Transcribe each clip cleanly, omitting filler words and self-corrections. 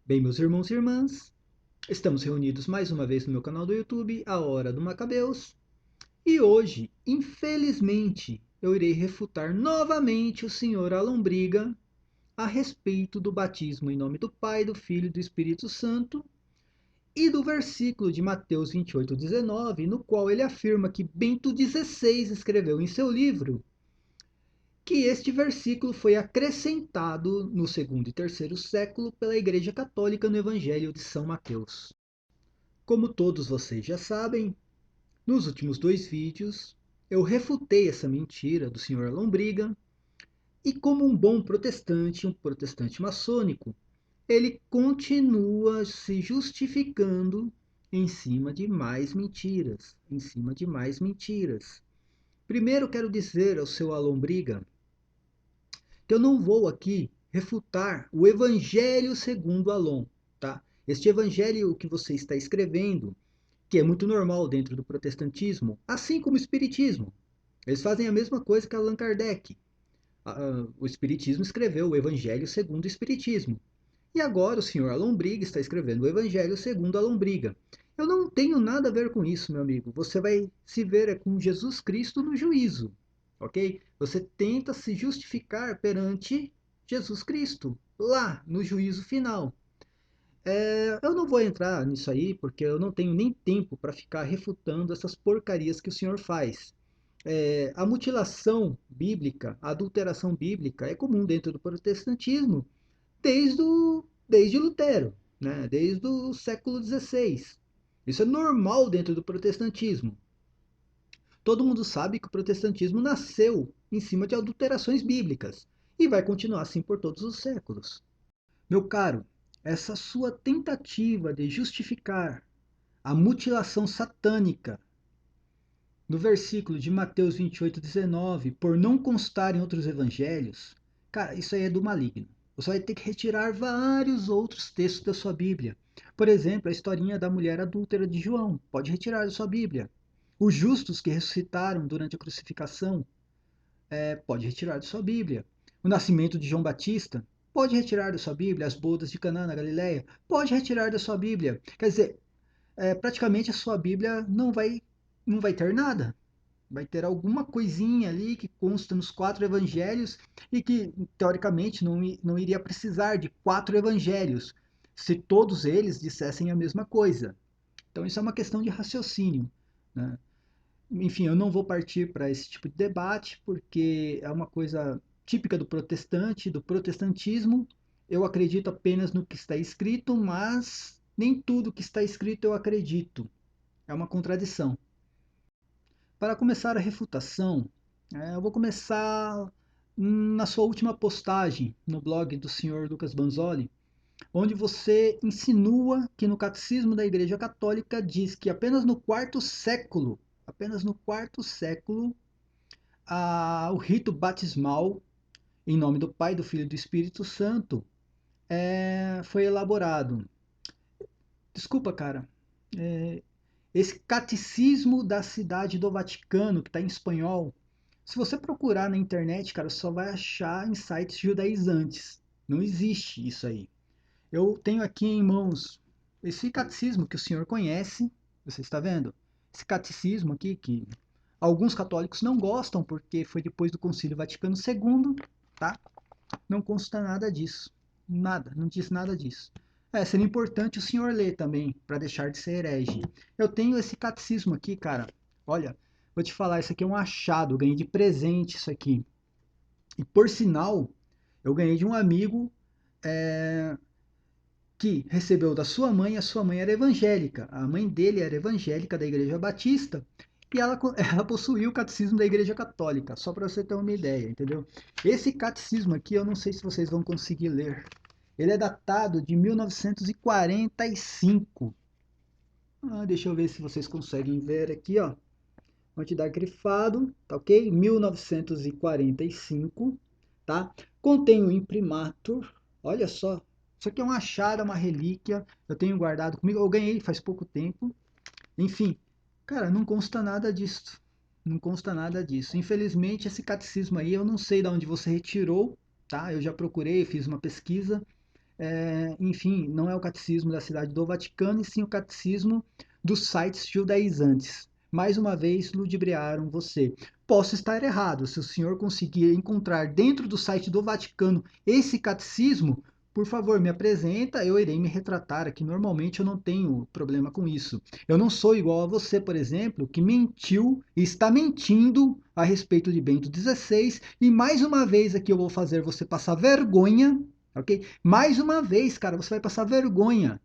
Bem, meus irmãos e irmãs, estamos reunidos mais uma vez no meu canal do YouTube, A Hora do Macabeus, e hoje, infelizmente, eu irei refutar novamente o senhor Alombriga a respeito do batismo em nome do Pai, do Filho e do Espírito Santo e do versículo de Mateus 28:19, no qual ele afirma que Bento XVI escreveu em seu livro que este versículo foi acrescentado no segundo e terceiro século pela Igreja Católica no Evangelho de São Mateus. Como todos vocês já sabem, nos últimos dois vídeos eu refutei essa mentira do Sr. Lombriga e, como um bom protestante, um protestante maçônico, ele continua se justificando em cima de mais mentiras, em cima de mais mentiras. Primeiro quero dizer ao seu Alombriga que eu não vou aqui refutar o Evangelho segundo Alon, tá? Este Evangelho que você está escrevendo, que é muito normal dentro do protestantismo, assim como o espiritismo. Eles fazem a mesma coisa que Allan Kardec. O espiritismo escreveu o Evangelho segundo o espiritismo. E agora o senhor Alombriga está escrevendo o Evangelho segundo Alombriga. Eu não tenho nada a ver com isso, meu amigo. Você vai se ver com Jesus Cristo no juízo, ok? Você tenta se justificar perante Jesus Cristo, lá no juízo final. Eu não vou entrar nisso aí, porque eu não tenho nem tempo para ficar refutando essas porcarias que o senhor faz. A mutilação bíblica, a adulteração bíblica é comum dentro do protestantismo desde Lutero, né? Desde o século XVI. Isso é normal dentro do protestantismo. Todo mundo sabe que o protestantismo nasceu em cima de adulterações bíblicas e vai continuar assim por todos os séculos. Meu caro, essa sua tentativa de justificar a mutilação satânica no versículo de Mateus 28:19, por não constar em outros evangelhos, cara, isso aí é do maligno. Você vai ter que retirar vários outros textos da sua Bíblia. Por exemplo, a historinha da mulher adúltera de João, pode retirar da sua Bíblia. Os justos que ressuscitaram durante a crucificação, pode retirar da sua Bíblia. O nascimento de João Batista, pode retirar da sua Bíblia. As bodas de Caná na Galileia, pode retirar da sua Bíblia. Quer dizer, praticamente a sua Bíblia não vai ter nada. Vai ter alguma coisinha ali que consta nos quatro evangelhos e que, teoricamente, não iria precisar de quatro evangelhos se todos eles dissessem a mesma coisa. Então, isso é uma questão de raciocínio, né? Enfim, eu não vou partir para esse tipo de debate, porque é uma coisa típica do protestante, do protestantismo. Eu acredito apenas no que está escrito, mas nem tudo que está escrito eu acredito. É uma contradição. Para começar a refutação, eu vou começar na sua última postagem no blog do senhor Lucas Banzoli, onde você insinua que no Catecismo da Igreja Católica diz que apenas no quarto século, o rito batismal em nome do Pai, do Filho e do Espírito Santo foi elaborado. Desculpa, cara. É, esse Catecismo da Cidade do Vaticano, que está em espanhol, se você procurar na internet, cara, só vai achar em sites judaizantes. Não existe isso aí. Eu tenho aqui em mãos esse catecismo que o senhor conhece, você está vendo? Esse catecismo aqui que alguns católicos não gostam porque foi depois do Concílio Vaticano II, tá? Não consta nada disso. Nada, não diz nada disso. Seria importante o senhor ler também, para deixar de ser herege. Eu tenho esse catecismo aqui, cara. Olha, vou te falar, isso aqui é um achado, eu ganhei de presente isso aqui. E por sinal, eu ganhei de um amigo é, que recebeu da sua mãe, a sua mãe era evangélica. A mãe dele era evangélica da Igreja Batista e ela possuía o catecismo da Igreja Católica, só para você ter uma ideia, entendeu? Esse catecismo aqui, eu não sei se vocês vão conseguir ler. Ele é datado de 1945. Deixa eu ver se vocês conseguem ver aqui, ó. Vou te dar grifado, tá ok? 1945, tá? Contém o imprimatur, olha só. Isso aqui é um achado, é uma relíquia. Eu tenho guardado comigo. Eu ganhei faz pouco tempo. Enfim, cara, não consta nada disso. Não consta nada disso. Infelizmente, esse catecismo aí, eu não sei de onde você retirou, tá? Eu já procurei, fiz uma pesquisa. enfim, não é o catecismo da Cidade do Vaticano, e sim o catecismo dos sites judaizantes. Mais uma vez, ludibriaram você. Posso estar errado. Se o senhor conseguir encontrar dentro do site do Vaticano esse catecismo, por favor, me apresenta, eu irei me retratar aqui. Normalmente eu não tenho problema com isso. Eu não sou igual a você, por exemplo, que mentiu e está mentindo a respeito de Bento XVI. E mais uma vez aqui eu vou fazer você passar vergonha, ok? Mais uma vez, cara, você vai passar vergonha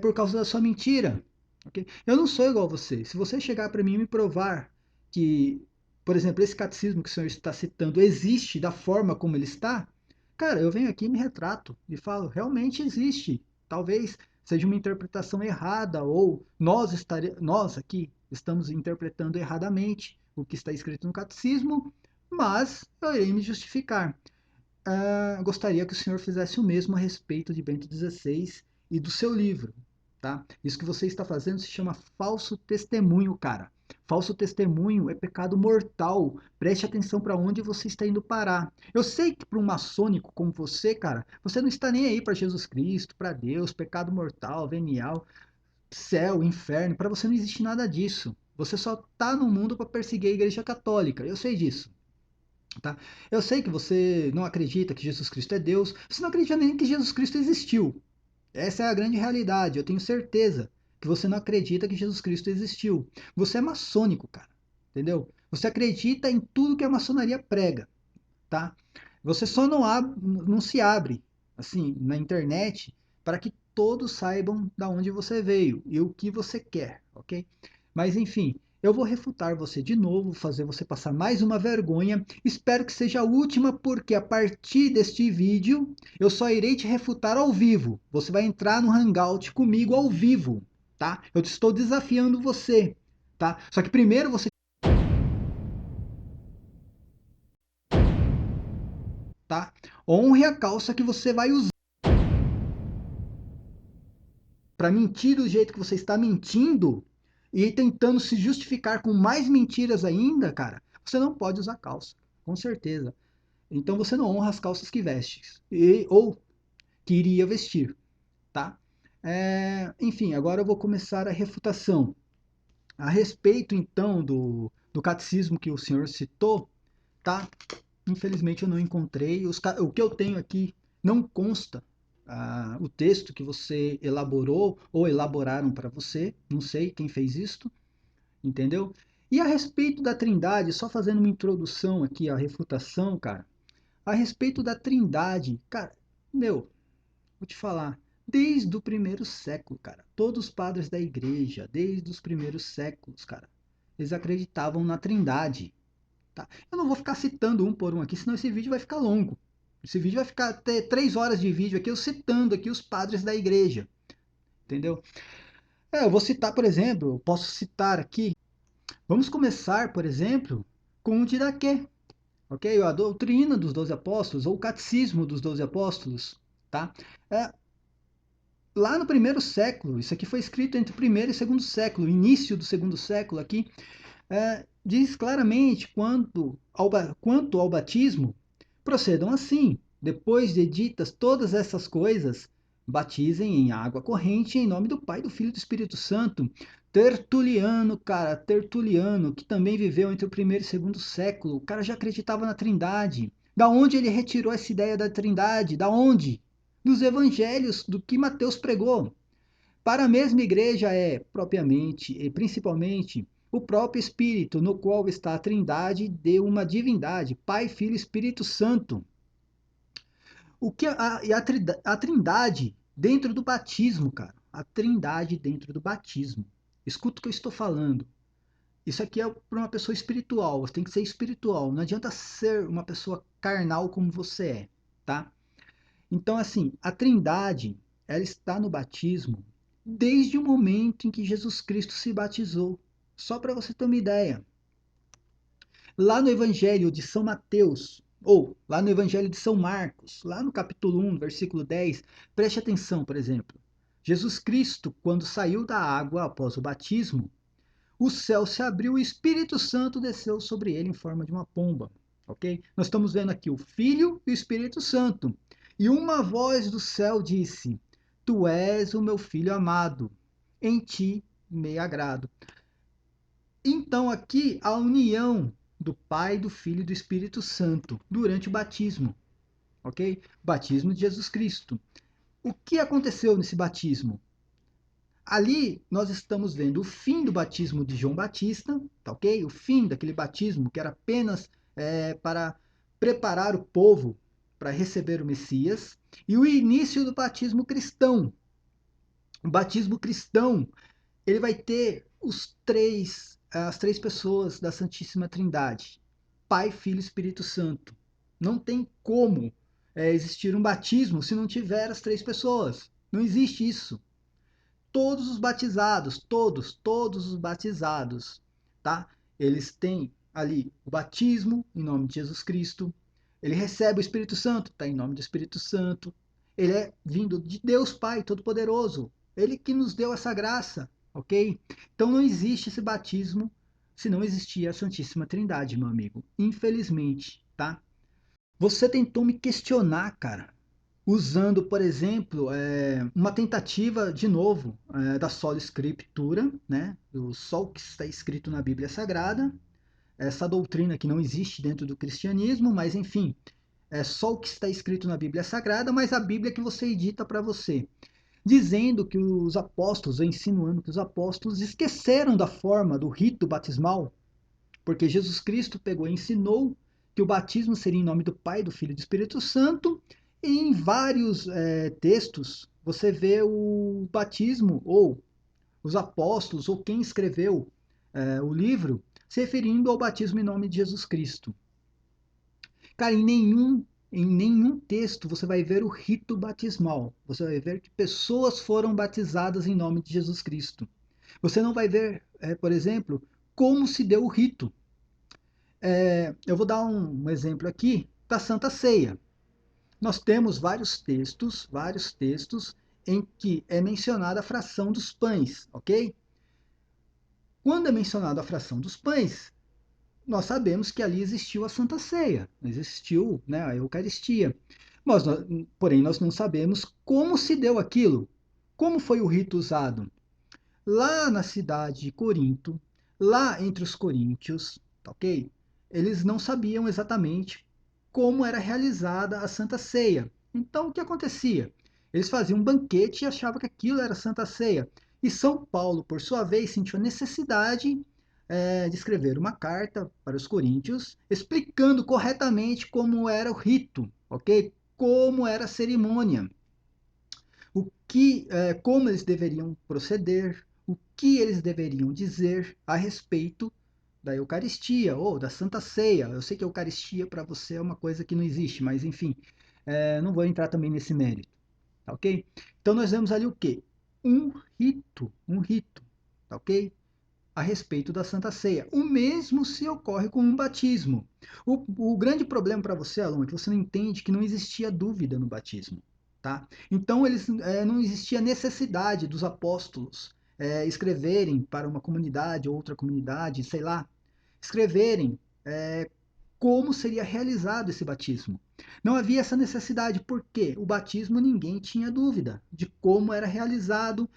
por causa da sua mentira. Okay? Eu não sou igual a você. Se você chegar para mim e me provar que, por exemplo, esse catecismo que o senhor está citando existe da forma como ele está, cara, eu venho aqui e me retrato e falo, realmente existe. Talvez seja uma interpretação errada ou nós aqui estamos interpretando erradamente o que está escrito no catecismo, mas eu irei me justificar. Gostaria que o senhor fizesse o mesmo a respeito de Bento XVI e do seu livro, tá? Isso que você está fazendo se chama falso testemunho, cara. Falso testemunho é pecado mortal. Preste atenção para onde você está indo parar. Eu sei que para um maçônico como você, cara, você não está nem aí para Jesus Cristo, para Deus, pecado mortal, venial, céu, inferno. Para você não existe nada disso. Você só está no mundo para perseguir a Igreja Católica. Eu sei disso. Tá? Eu sei que você não acredita que Jesus Cristo é Deus, você não acredita nem que Jesus Cristo existiu. Essa é a grande realidade. Eu tenho certeza que você não acredita que Jesus Cristo existiu. Você é maçônico, cara. Entendeu? Você acredita em tudo que a maçonaria prega, tá? Você só não se abre assim na internet para que todos saibam da onde você veio e o que você quer, ok? Mas enfim, eu vou refutar você de novo, fazer você passar mais uma vergonha. Espero que seja a última, porque a partir deste vídeo eu só irei te refutar ao vivo. Você vai entrar no Hangout comigo ao vivo, tá? Eu estou desafiando você, tá? Só que primeiro você, tá? Honre a calça que você vai usar para mentir do jeito que você está mentindo e tentando se justificar com mais mentiras ainda, cara. Você não pode usar calça, com certeza. Então você não honra as calças que vestes ou que iria vestir, tá? Enfim, agora eu vou começar a refutação. A respeito, então, do catecismo que o senhor citou, tá? Infelizmente eu não encontrei. O que eu tenho aqui não consta o texto que você elaborou ou elaboraram para você. Não sei quem fez isto, entendeu? E a respeito da Trindade, só fazendo uma introdução aqui à refutação, cara. A respeito da Trindade, cara, meu, vou te falar, desde o primeiro século, cara, todos os padres da igreja, desde os primeiros séculos, cara, eles acreditavam na Trindade, tá? Eu não vou ficar citando um por um aqui, senão esse vídeo vai ficar longo. Esse vídeo vai ficar até 3 horas de vídeo aqui, eu citando aqui os padres da igreja, entendeu? Eu vou citar, por exemplo, eu posso citar aqui, vamos começar, por exemplo, com o Diraquê, ok? A doutrina dos 12 apóstolos, ou o catecismo dos 12 apóstolos, tá? É, lá no primeiro século, isso aqui foi escrito entre o primeiro e segundo século, início do segundo século aqui, diz claramente quanto ao batismo, procedam assim, depois de ditas todas essas coisas, batizem em água corrente em nome do Pai, do Filho e do Espírito Santo. Tertuliano, cara, Tertuliano, que também viveu entre o primeiro e o segundo século, o cara já acreditava na Trindade. Da onde ele retirou essa ideia da Trindade? Da onde? Dos evangelhos, do que Mateus pregou. Para a mesma igreja é, propriamente e principalmente, o próprio Espírito, no qual está a Trindade de uma divindade, Pai, Filho e Espírito Santo. O que a Trindade dentro do batismo, cara. A Trindade dentro do batismo. Escuta o que eu estou falando. Isso aqui é para uma pessoa espiritual. Você tem que ser espiritual. Não adianta ser uma pessoa carnal como você é, tá? Então, assim, a Trindade, ela está no batismo desde o momento em que Jesus Cristo se batizou. Só para você ter uma ideia. Lá no Evangelho de São Mateus, ou lá no Evangelho de São Marcos, lá no capítulo 1, versículo 10, preste atenção, por exemplo. Jesus Cristo, quando saiu da água após o batismo, o céu se abriu e o Espírito Santo desceu sobre ele em forma de uma pomba. Ok? Nós estamos vendo aqui o Filho e o Espírito Santo. E uma voz do céu disse: Tu és o meu filho amado, em ti me agrado. Então aqui a união do Pai, do Filho e do Espírito Santo durante o batismo, ok? Batismo de Jesus Cristo. O que aconteceu nesse batismo? Ali nós estamos vendo o fim do batismo de João Batista, tá ok? O fim daquele batismo que era apenas para preparar o povo para receber o Messias, e o início do batismo cristão. O batismo cristão, ele vai ter as três pessoas da Santíssima Trindade, Pai, Filho e Espírito Santo. Não tem como existir um batismo se não tiver as três pessoas. Não existe isso. Todos os batizados, todos os batizados, tá? Eles têm ali o batismo em nome de Jesus Cristo. Ele recebe o Espírito Santo, tá em nome do Espírito Santo. Ele é vindo de Deus Pai Todo-Poderoso. Ele que nos deu essa graça, ok? Então não existe esse batismo se não existir a Santíssima Trindade, meu amigo. Infelizmente, tá? Você tentou me questionar, cara, usando, por exemplo, uma tentativa, de novo, da sola escritura, né, do só o que está escrito na Bíblia Sagrada, essa doutrina que não existe dentro do cristianismo, mas enfim, é só o que está escrito na Bíblia Sagrada, mas a Bíblia que você edita para você, dizendo que os apóstolos, insinuando que os apóstolos esqueceram da forma do rito batismal, porque Jesus Cristo pegou e ensinou que o batismo seria em nome do Pai, do Filho e do Espírito Santo, e em vários textos você vê o batismo, ou os apóstolos, ou quem escreveu o livro, se referindo ao batismo em nome de Jesus Cristo. Cara, em nenhum texto você vai ver o rito batismal. Você vai ver que pessoas foram batizadas em nome de Jesus Cristo. Você não vai ver, por exemplo, como se deu o rito. Eu vou dar um exemplo aqui da Santa Ceia. Nós temos vários textos em que é mencionada a fração dos pães, ok? Quando é mencionada a fração dos pães, nós sabemos que ali existiu a Santa Ceia, existiu, né, a Eucaristia. Mas, porém, nós não sabemos como se deu aquilo, como foi o rito usado. Lá na cidade de Corinto, lá entre os coríntios, tá ok? Eles não sabiam exatamente como era realizada a Santa Ceia. Então, o que acontecia? Eles faziam um banquete e achavam que aquilo era Santa Ceia. E São Paulo, por sua vez, sentiu a necessidade de escrever uma carta para os coríntios, explicando corretamente como era o rito, ok? Como era a cerimônia, como eles deveriam proceder, o que eles deveriam dizer a respeito da Eucaristia ou da Santa Ceia. Eu sei que a Eucaristia para você é uma coisa que não existe, mas enfim, não vou entrar também nesse mérito, tá ok? Então nós vemos ali o quê? Um rito, tá ok? A respeito da Santa Ceia. O mesmo se ocorre com um batismo. O grande problema para você, aluno, é que você não entende que não existia dúvida no batismo. Tá? Então, não existia necessidade dos apóstolos escreverem para uma comunidade, outra comunidade, sei lá, escreverem como seria realizado esse batismo. Não havia essa necessidade, porque o batismo ninguém tinha dúvida de como era realizado,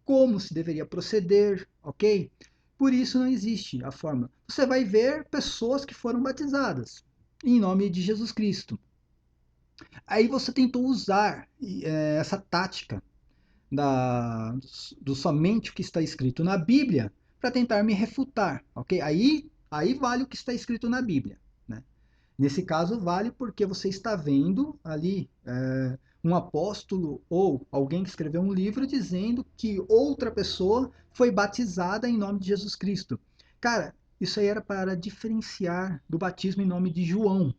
como se deveria proceder, ok? Por isso não existe a forma. Você vai ver pessoas que foram batizadas em nome de Jesus Cristo. Aí você tentou usar essa tática do somente o que está escrito na Bíblia para tentar me refutar, ok? Aí vale o que está escrito na Bíblia, né? Nesse caso vale porque você está vendo ali um apóstolo ou alguém que escreveu um livro dizendo que outra pessoa foi batizada em nome de Jesus Cristo. Cara, isso aí era para diferenciar do batismo em nome de João.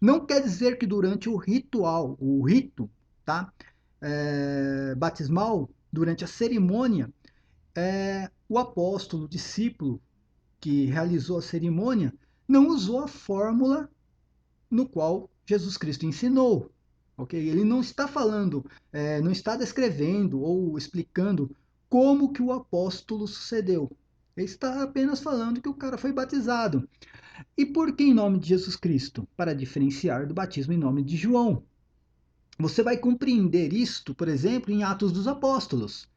Não quer dizer que durante o rito, tá? Batismal, durante a cerimônia, o apóstolo, o discípulo que realizou a cerimônia, não usou a fórmula no qual Jesus Cristo ensinou. Ok? Ele não está falando, não está descrevendo ou explicando como que o apóstolo sucedeu. Ele está apenas falando que o cara foi batizado. E por que em nome de Jesus Cristo? Para diferenciar do batismo em nome de João. Você vai compreender isto, por exemplo, em Atos dos Apóstolos.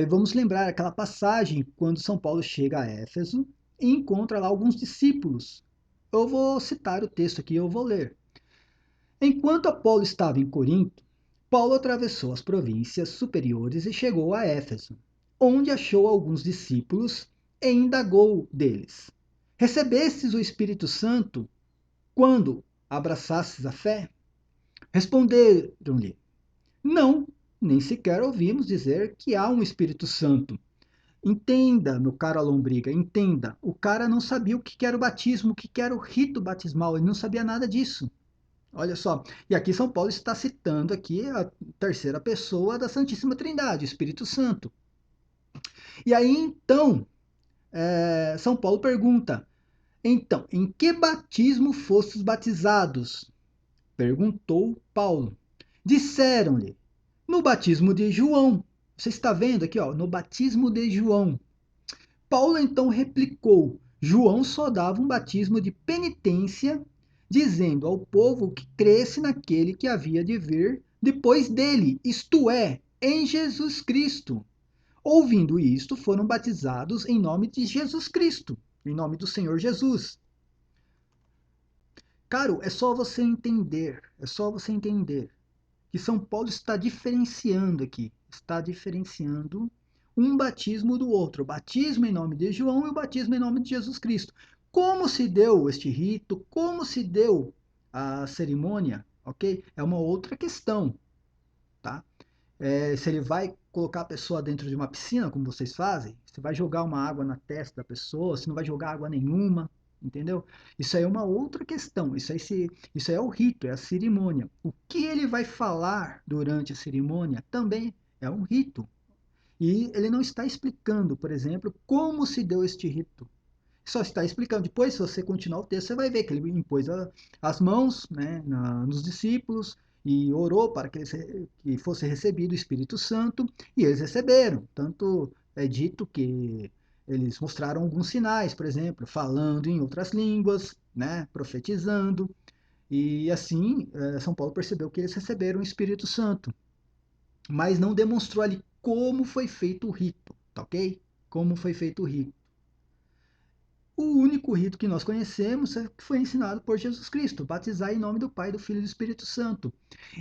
Vamos lembrar aquela passagem quando São Paulo chega a Éfeso e encontra lá alguns discípulos. Eu vou citar o texto aqui, eu vou ler. Enquanto Apolo estava em Corinto, Paulo atravessou as províncias superiores e chegou a Éfeso, onde achou alguns discípulos e indagou deles: Recebestes o Espírito Santo quando abraçastes a fé? Responderam-lhe: Não, nem sequer ouvimos dizer que há um Espírito Santo. Entenda, meu caro Lombriga, entenda. O cara não sabia o que era o batismo, o que era o rito batismal, ele não sabia nada disso. Olha só, e aqui São Paulo está citando aqui a terceira pessoa da Santíssima Trindade, o Espírito Santo. E aí então, São Paulo pergunta, então, em que batismo fostes batizados? Perguntou Paulo. Disseram-lhe, no batismo de João. Você está vendo aqui, ó, no batismo de João. Paulo então replicou: João só dava um batismo de penitência, dizendo ao povo que cresce naquele que havia de vir depois dele, isto é, em Jesus Cristo. Ouvindo isto, foram batizados em nome de Jesus Cristo, em nome do Senhor Jesus. Caro, é só você entender que São Paulo está diferenciando aqui, está diferenciando um batismo do outro, o batismo em nome de João e o batismo em nome de Jesus Cristo. Como se deu este rito, como se deu a cerimônia, ok? É uma outra questão, tá? Se ele vai colocar a pessoa dentro de uma piscina, como vocês fazem, se vai jogar uma água na testa da pessoa, se não vai jogar água nenhuma, entendeu? Isso aí é uma outra questão. Isso aí é o rito, é a cerimônia. O que ele vai falar durante a cerimônia também é um rito. E ele não está explicando, por exemplo, como se deu este rito. Só está explicando. Depois, se você continuar o texto, você vai ver que ele impôs as mãos, né, nos discípulos e orou para que fosse recebido o Espírito Santo, e eles receberam. Tanto é dito que eles mostraram alguns sinais, por exemplo, falando em outras línguas, né, profetizando, e assim São Paulo percebeu que eles receberam o Espírito Santo, mas não demonstrou ali como foi feito o rito, tá ok? Como foi feito o rito. O único rito que nós conhecemos foi ensinado por Jesus Cristo, batizar em nome do Pai, do Filho e do Espírito Santo.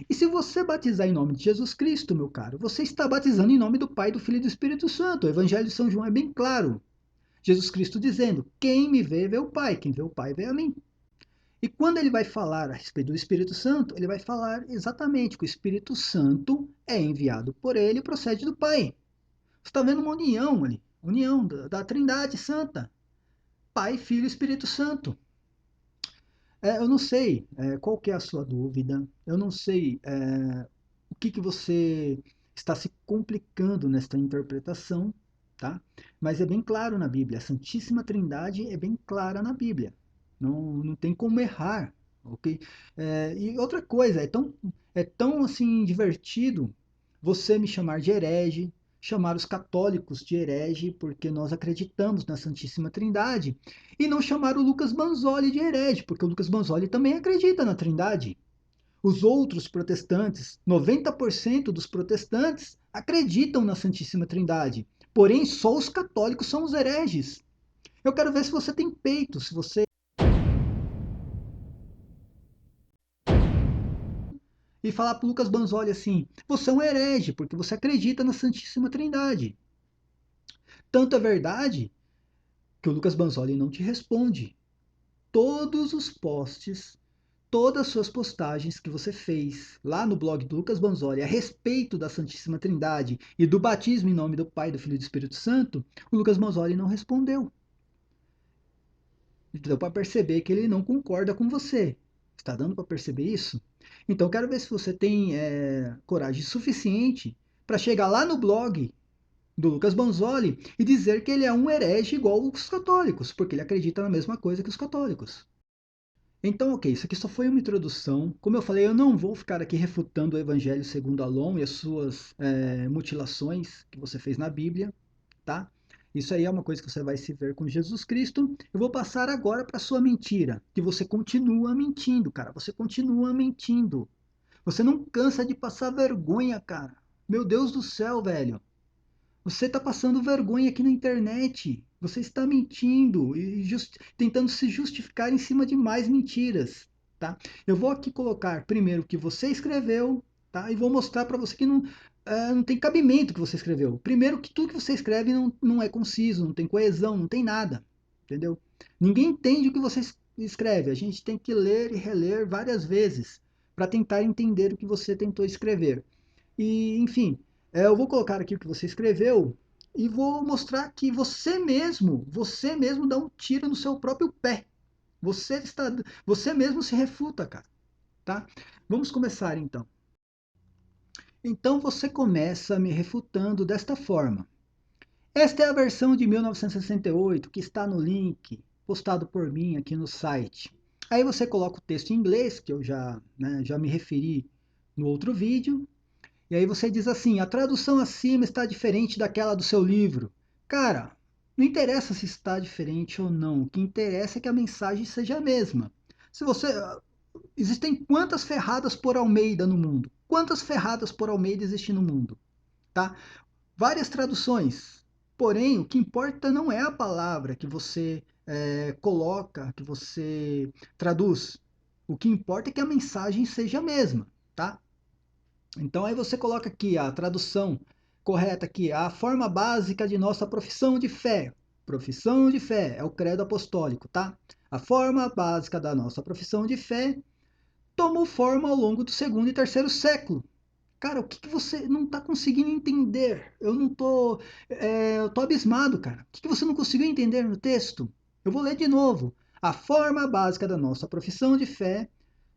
E se você batizar em nome de Jesus Cristo, meu caro, você está batizando em nome do Pai, do Filho e do Espírito Santo. O Evangelho de São João é bem claro. Jesus Cristo dizendo: Quem me vê, vê o Pai, quem vê o Pai, vê a mim. E quando ele vai falar a respeito do Espírito Santo, ele vai falar exatamente que o Espírito Santo é enviado por ele e procede do Pai. Você está vendo uma união ali, união da Trindade Santa. Pai, Filho e Espírito Santo. Eu não sei qual que é a sua dúvida, eu não sei o que você está se complicando nesta interpretação, tá? Mas é bem claro na Bíblia, a Santíssima Trindade é bem clara na Bíblia, não tem como errar, ok? E outra coisa, é tão assim divertido você me chamar de herege, chamar os católicos de herege, porque nós acreditamos na Santíssima Trindade, e não chamar o Lucas Banzoli de herege, porque o Lucas Banzoli também acredita na Trindade. Os outros protestantes, 90% dos protestantes, acreditam na Santíssima Trindade. Porém, só os católicos são os hereges. Eu quero ver se você tem peito, se você e falar para o Lucas Banzoli assim: você é um herege, porque você acredita na Santíssima Trindade. Tanto é verdade que o Lucas Banzoli não te responde. Todos os posts, todas as suas postagens que você fez lá no blog do Lucas Banzoli a respeito da Santíssima Trindade e do batismo em nome do Pai, do Filho e do Espírito Santo, o Lucas Banzoli não respondeu. Deu para perceber que ele não concorda com você. Está dando para perceber isso? Então, quero ver se você tem coragem suficiente para chegar lá no blog do Lucas Banzoli e dizer que ele é um herege igual os católicos, porque ele acredita na mesma coisa que os católicos. Então, ok, isso aqui só foi uma introdução. Como eu falei, eu não vou ficar aqui refutando o Evangelho segundo Alon e as suas mutilações que você fez na Bíblia, tá? Isso aí é uma coisa que você vai se ver com Jesus Cristo. Eu vou passar agora para a sua mentira, que você continua mentindo, cara. Você continua mentindo. Você não cansa de passar vergonha, cara. Meu Deus do céu, velho. Você está passando vergonha aqui na internet. Você está mentindo e tentando se justificar em cima de mais mentiras, tá? Eu vou aqui colocar primeiro o que você escreveu, tá? E vou mostrar para você que não tem cabimento o que você escreveu. Primeiro que tudo que você escreve não é conciso, não tem coesão, não tem nada, entendeu? Ninguém entende o que você escreve. A gente tem que ler e reler várias vezes para tentar entender o que você tentou escrever. E, enfim, eu vou colocar aqui o que você escreveu e vou mostrar que você mesmo dá um tiro no seu próprio pé. Você mesmo se refuta, cara, tá? Vamos começar então. Então você começa me refutando desta forma. Esta é a versão de 1968 que está no link postado por mim aqui no site. Aí você coloca o texto em inglês, que eu já me referi no outro vídeo. E aí você diz assim, a tradução acima está diferente daquela do seu livro. Cara, não interessa se está diferente ou não. O que interessa é que a mensagem seja a mesma. Se você Existem quantas ferradas por Almeida no mundo? Quantas ferradas por Almeida existem no mundo? Tá? Várias traduções. Porém, o que importa não é a palavra que você coloca, que você traduz. O que importa é que a mensagem seja a mesma, tá? Então aí você coloca aqui a tradução correta aqui, a forma básica de nossa profissão de fé. Profissão de fé é o credo apostólico, tá? A forma básica da nossa profissão de fé tomou forma ao longo do segundo e terceiro século. Cara, o que você não está conseguindo entender? Eu tô abismado, cara. O que você não conseguiu entender no texto? Eu vou ler de novo. A forma básica da nossa profissão de fé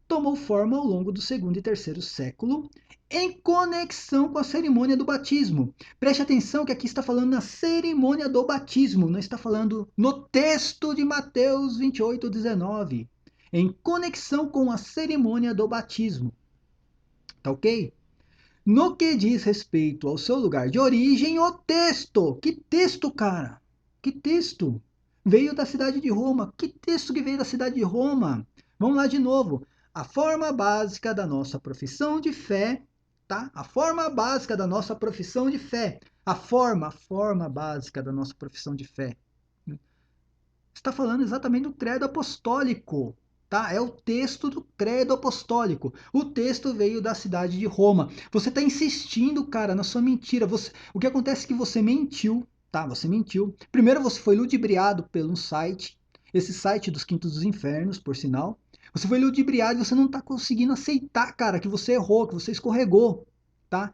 tomou forma ao longo do segundo e terceiro século, em conexão com a cerimônia do batismo. Preste atenção que aqui está falando na cerimônia do batismo, não está falando no texto de Mateus 28:19. Em conexão com a cerimônia do batismo. Tá ok? No que diz respeito ao seu lugar de origem, o texto. Que texto, cara? Que texto? Veio da cidade de Roma. Que texto que veio da cidade de Roma? Vamos lá de novo. A forma básica da nossa profissão de fé, tá? A forma básica da nossa profissão de fé. A forma básica da nossa profissão de fé. Está falando exatamente do credo apostólico. Tá? É o texto do credo apostólico. O texto veio da cidade de Roma. Você está insistindo, cara, na sua mentira. O que acontece é que você mentiu, tá? Você mentiu. Primeiro você foi ludibriado pelo site, esse site dos Quintos dos Infernos, por sinal. Você foi ludibriado e você não está conseguindo aceitar, cara, que você errou, que você escorregou, tá?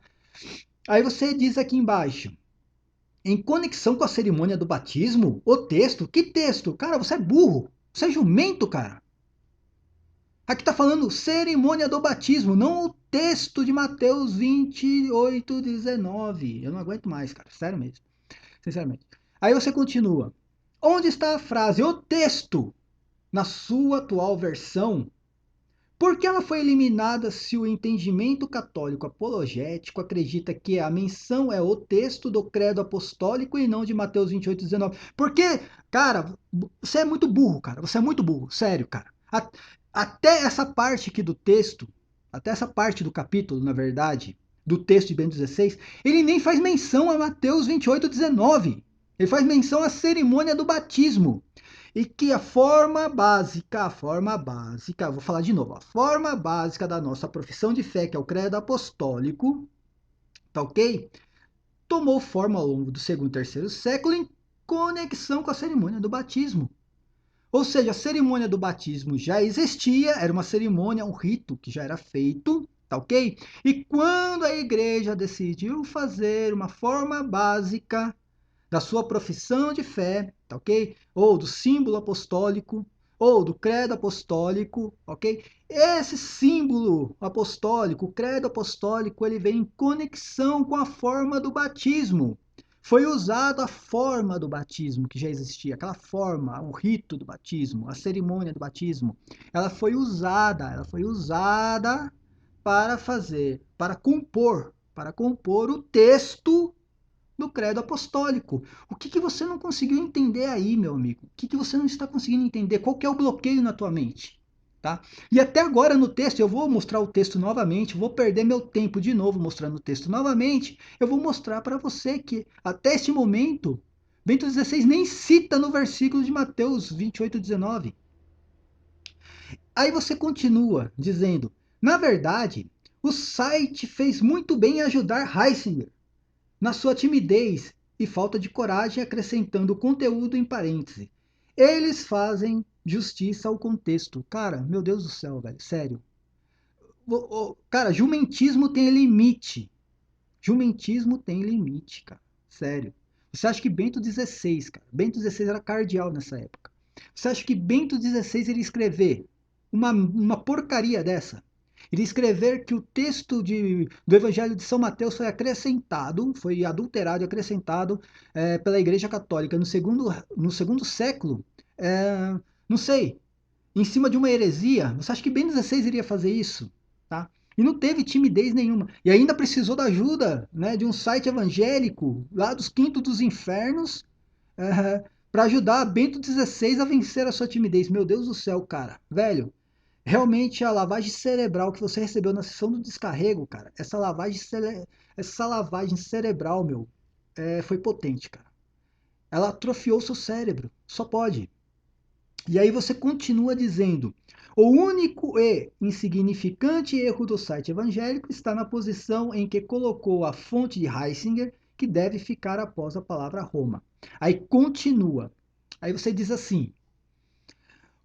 Aí você diz aqui embaixo, em conexão com a cerimônia do batismo, o texto, que texto? Cara, você é burro, você é jumento, cara. Aqui está falando cerimônia do batismo, não o texto de Mateus 28:19. Eu não aguento mais, cara, sério mesmo, sinceramente. Aí você continua. Onde está a frase, o texto, na sua atual versão? Por que ela foi eliminada se o entendimento católico apologético acredita que a menção é o texto do credo apostólico e não de Mateus 28:19? Porque, cara, você é muito burro, cara. Você é muito burro, sério, cara. Até essa parte aqui do texto, até essa parte do capítulo, na verdade, do texto de Bento XVI, ele nem faz menção a Mateus 28:19. Ele faz menção à cerimônia do batismo. E que a forma básica, vou falar de novo, a forma básica da nossa profissão de fé, que é o credo apostólico, tá ok? Tomou forma ao longo do segundo e terceiro século em conexão com a cerimônia do batismo. Ou seja, a cerimônia do batismo já existia, era uma cerimônia, um rito que já era feito, tá ok? E quando a igreja decidiu fazer uma forma básica da sua profissão de fé, tá ok? Ou do símbolo apostólico, ou do credo apostólico, ok? Esse símbolo apostólico, o credo apostólico, ele vem em conexão com a forma do batismo. Foi usada a forma do batismo que já existia, aquela forma, o rito do batismo, a cerimônia do batismo. Ela foi usada para compor o texto do credo apostólico. O que você não conseguiu entender aí, meu amigo? O que você não está conseguindo entender? Qual que é o bloqueio na tua mente? Tá? E até agora no texto, eu vou mostrar o texto novamente, vou perder meu tempo de novo mostrando o texto novamente, eu vou mostrar para você que até este momento, Bento XVI nem cita no versículo de Mateus 28:19. Aí você continua dizendo, na verdade, o site fez muito bem em ajudar Heisinger na sua timidez e falta de coragem, acrescentando o conteúdo em parêntese. Eles fazem justiça ao contexto. Cara, meu Deus do céu, velho, sério. Cara, jumentismo tem limite. Jumentismo tem limite, cara. Sério. Você acha que Bento XVI, cara, Bento XVI era cardeal nessa época. Você acha que Bento XVI iria escrever uma porcaria dessa? Ele escrever que o texto do Evangelho de São Mateus foi acrescentado, foi adulterado e acrescentado pela Igreja Católica no segundo século, não sei, em cima de uma heresia. Você acha que Bento XVI iria fazer isso? Tá? E não teve timidez nenhuma. E ainda precisou da ajuda, né, de um site evangélico, lá dos quintos dos infernos, para ajudar Bento XVI a vencer a sua timidez. Meu Deus do céu, cara. Velho, realmente a lavagem cerebral que você recebeu na sessão do descarrego, cara, essa lavagem cerebral, meu, foi potente, cara. Ela atrofiou seu cérebro. Só pode. E aí você continua dizendo: o único e insignificante erro do site evangélico está na posição em que colocou a fonte de Heisinger, que deve ficar após a palavra Roma. Aí continua. Aí você diz assim: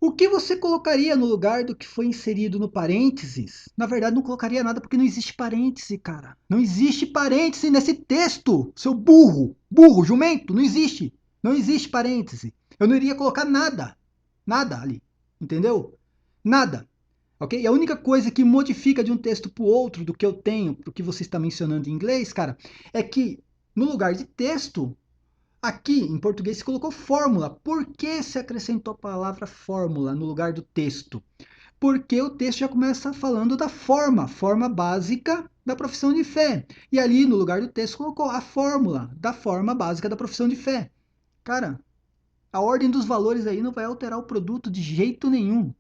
o que você colocaria no lugar do que foi inserido no parênteses? Na verdade, não colocaria nada porque não existe parêntese, cara. Não existe parêntese nesse texto, seu burro. Burro, jumento, não existe. Não existe parêntese. Eu não iria colocar nada. Nada ali. Entendeu? Nada. Ok? E a única coisa que modifica de um texto para o outro, do que eu tenho, para o que você está mencionando em inglês, cara, é que no lugar de texto, aqui, em português, se colocou fórmula. Por que se acrescentou a palavra fórmula no lugar do texto? Porque o texto já começa falando da forma básica da profissão de fé. E ali, no lugar do texto, colocou a fórmula da forma básica da profissão de fé. Cara, a ordem dos valores aí não vai alterar o produto de jeito nenhum.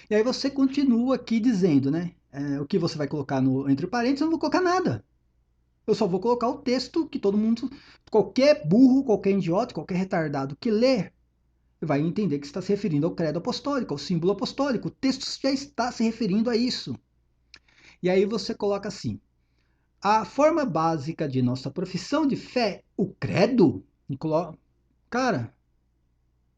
E aí você continua aqui dizendo, né? O que você vai colocar entre parênteses, eu não vou colocar nada. Eu só vou colocar o texto que todo mundo, qualquer burro, qualquer idiota, qualquer retardado que ler, vai entender que está se referindo ao credo apostólico, ao símbolo apostólico. O texto já está se referindo a isso. E aí você coloca assim: a forma básica de nossa profissão de fé, o credo, cara,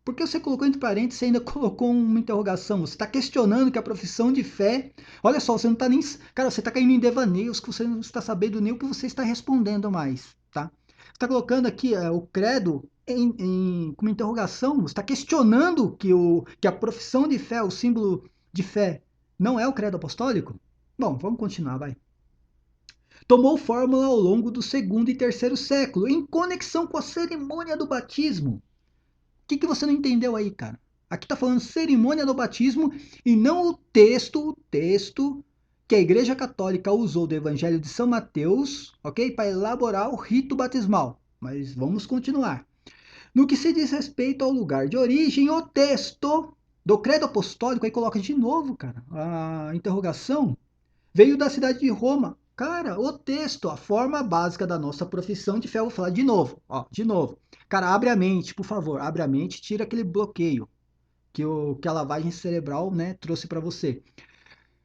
por que você colocou entre parênteses e ainda colocou uma interrogação? Você está questionando que a profissão de fé. Olha só, você não está nem. Cara, você está caindo em devaneios que você não está sabendo nem o que você está respondendo mais. Tá? Você está colocando aqui o credo com uma interrogação. Você está questionando que a profissão de fé, o símbolo de fé, não é o credo apostólico? Bom, vamos continuar, vai. Tomou fórmula ao longo do segundo e terceiro século, em conexão com a cerimônia do batismo. O que você não entendeu aí, cara? Aqui está falando cerimônia do batismo e não o texto que a Igreja Católica usou do Evangelho de São Mateus, ok? Para elaborar o rito batismal. Mas vamos continuar. No que se diz respeito ao lugar de origem, o texto do credo apostólico, aí coloca de novo, cara, a interrogação, veio da cidade de Roma. Cara, o texto, a forma básica da nossa profissão de fé, eu vou falar de novo, ó, de novo. Cara, abre a mente, por favor, abre a mente, tira aquele bloqueio que a lavagem cerebral, né, trouxe para você.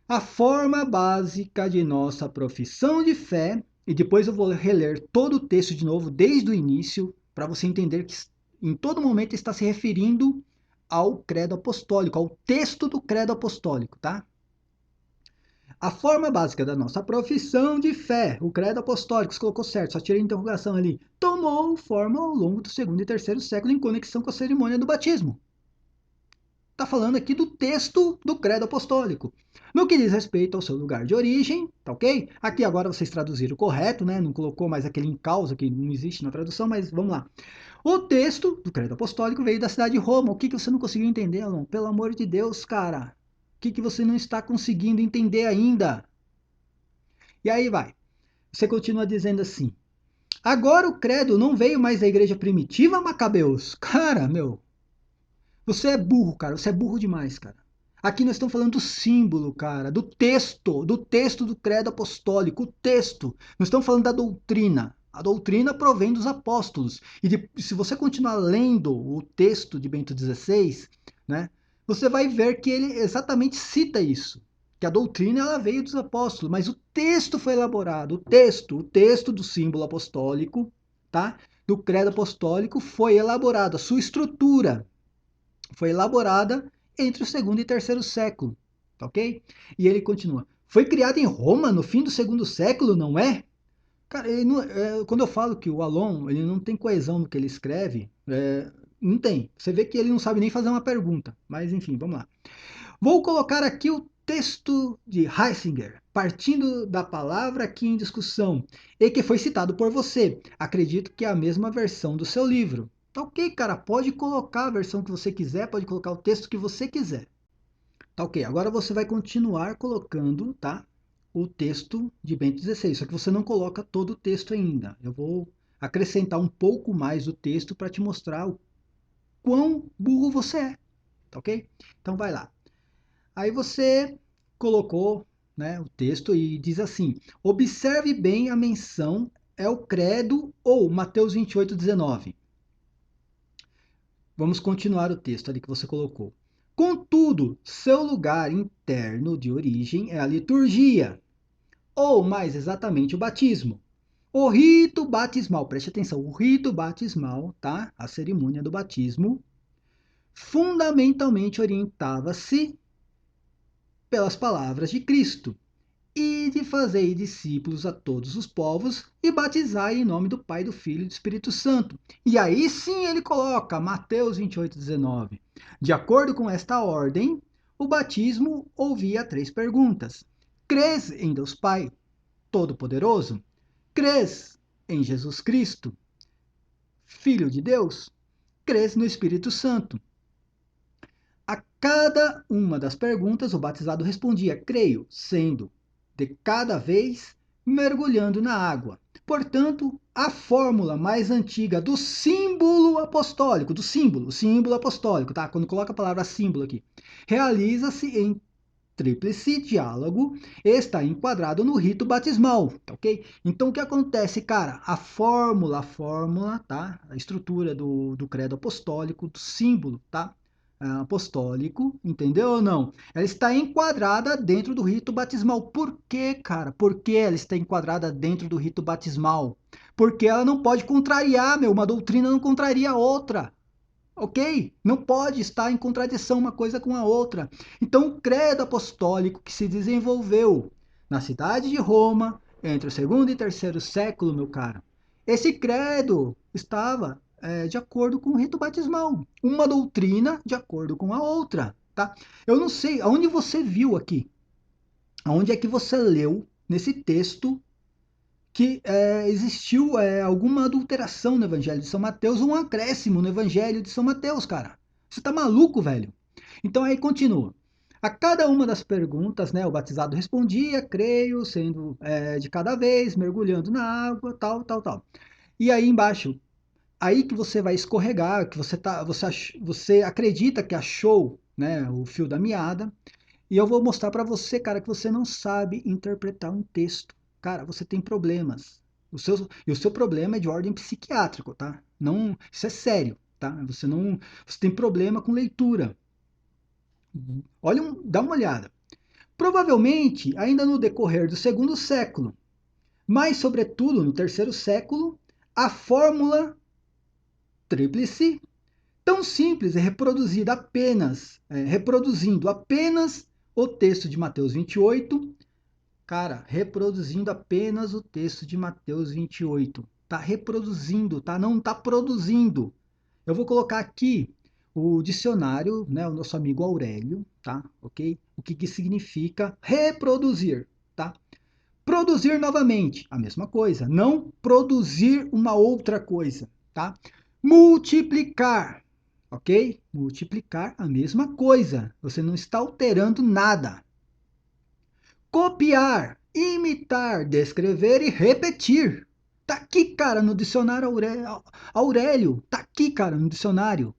A forma básica de nossa profissão de fé, e depois eu vou reler todo o texto de novo, desde o início, para você entender que em todo momento está se referindo ao credo apostólico, ao texto do credo apostólico, tá? A forma básica da nossa profissão de fé, o credo apostólico, você colocou certo, só tirei a interrogação ali, tomou forma ao longo do segundo e terceiro século em conexão com a cerimônia do batismo. Está falando aqui do texto do credo apostólico. No que diz respeito ao seu lugar de origem, tá ok? Aqui agora vocês traduziram correto, né? Não colocou mais aquele em causa que não existe na tradução, mas vamos lá. O texto do credo apostólico veio da cidade de Roma. O que você não conseguiu entender, Alon? Pelo amor de Deus, cara. O que você não está conseguindo entender ainda? E aí vai. Você continua dizendo assim: agora o credo não veio mais da igreja primitiva, Macabeus? Cara, meu, você é burro, cara. Você é burro demais, cara. Aqui nós estamos falando do símbolo, cara, do texto do credo apostólico, o texto. Nós estamos falando da doutrina. A doutrina provém dos apóstolos. Se você continuar lendo o texto de Bento XVI, né, você vai ver que ele exatamente cita isso. Que a doutrina ela veio dos apóstolos, mas o texto foi elaborado, o texto do símbolo apostólico, tá? Do credo apostólico foi elaborado, a sua estrutura foi elaborada entre o segundo e terceiro século, tá ok? E ele continua. Foi criado em Roma no fim do segundo século, não é? Cara, não, quando eu falo que o Alon ele não tem coesão no que ele escreve, não tem. Você vê que ele não sabe nem fazer uma pergunta. Mas enfim, vamos lá. Vou colocar aqui o texto de Heisinger, partindo da palavra aqui em discussão, e que foi citado por você. Acredito que é a mesma versão do seu livro. Tá ok, cara, pode colocar a versão que você quiser, pode colocar o texto que você quiser. Tá ok, agora você vai continuar colocando, tá? O texto de Bento XVI, só que você não coloca todo o texto ainda. Eu vou acrescentar um pouco mais do texto para te mostrar o quão burro você é, tá ok? Então vai lá. Aí você colocou, né, o texto e diz assim: observe bem a menção é o credo ou Mateus 28:19. Vamos continuar o texto ali que você colocou. Contudo, seu lugar interno de origem é a liturgia, ou mais exatamente o batismo. O rito batismal, preste atenção, o rito batismal, tá? A cerimônia do batismo, fundamentalmente orientava-se pelas palavras de Cristo. E de fazer discípulos a todos os povos e batizar em nome do Pai, do Filho e do Espírito Santo. E aí sim ele coloca Mateus 28:19. De acordo com esta ordem, o batismo ouvia três perguntas. Crês em Deus Pai Todo-Poderoso? Crês em Jesus Cristo, Filho de Deus? Crês no Espírito Santo? A cada uma das perguntas, o batizado respondia: creio, sendo de cada vez mergulhando na água. Portanto, a fórmula mais antiga do símbolo apostólico, o símbolo apostólico, tá? Quando coloca a palavra símbolo aqui, realiza-se em tríplice diálogo e está enquadrado no rito batismal, tá ok? Então o que acontece, cara? A fórmula, tá? A estrutura do credo apostólico, do símbolo, tá? Apostólico, entendeu ou não? Ela está enquadrada dentro do rito batismal. Por quê, cara? Por que ela está enquadrada dentro do rito batismal? Porque ela não pode contrariar, meu. Uma doutrina não contraria a outra. Ok? Não pode estar em contradição uma coisa com a outra. Então, o credo apostólico que se desenvolveu na cidade de Roma, entre o segundo e terceiro século, meu caro, esse credo estava de acordo com o rito batismal. Uma doutrina de acordo com a outra. Tá? Eu não sei, aonde você viu aqui? Aonde é que você leu nesse texto que existiu alguma adulteração no Evangelho de São Mateus, um acréscimo no Evangelho de São Mateus, cara? Você tá maluco, velho? Então aí continua. A cada uma das perguntas, né, o batizado respondia, creio, sendo de cada vez, mergulhando na água, tal, tal, tal. E aí embaixo, aí que você vai escorregar, que você acredita que achou, né, o fio da meada, e eu vou mostrar para você, cara, que você não sabe interpretar um texto. Cara, você tem problemas. E o seu problema é de ordem psiquiátrico, tá? Não, isso é sério, tá? Você tem problema com leitura. Olha, dá uma olhada. Provavelmente, ainda no decorrer do segundo século, mas sobretudo no terceiro século, a fórmula tríplice, tão simples, é reproduzida apenas, reproduzindo apenas o texto de Mateus 28. Cara, reproduzindo apenas o texto de Mateus 28. Tá reproduzindo, tá? Não tá produzindo. Eu vou colocar aqui o dicionário, né, o nosso amigo Aurélio, tá? OK? O que que significa reproduzir, tá? Produzir novamente, a mesma coisa, não produzir uma outra coisa, tá? Multiplicar, OK? Multiplicar a mesma coisa. Você não está alterando nada. Copiar, imitar, descrever e repetir. Tá aqui, cara, no dicionário Aurélio. Tá aqui, cara, no dicionário.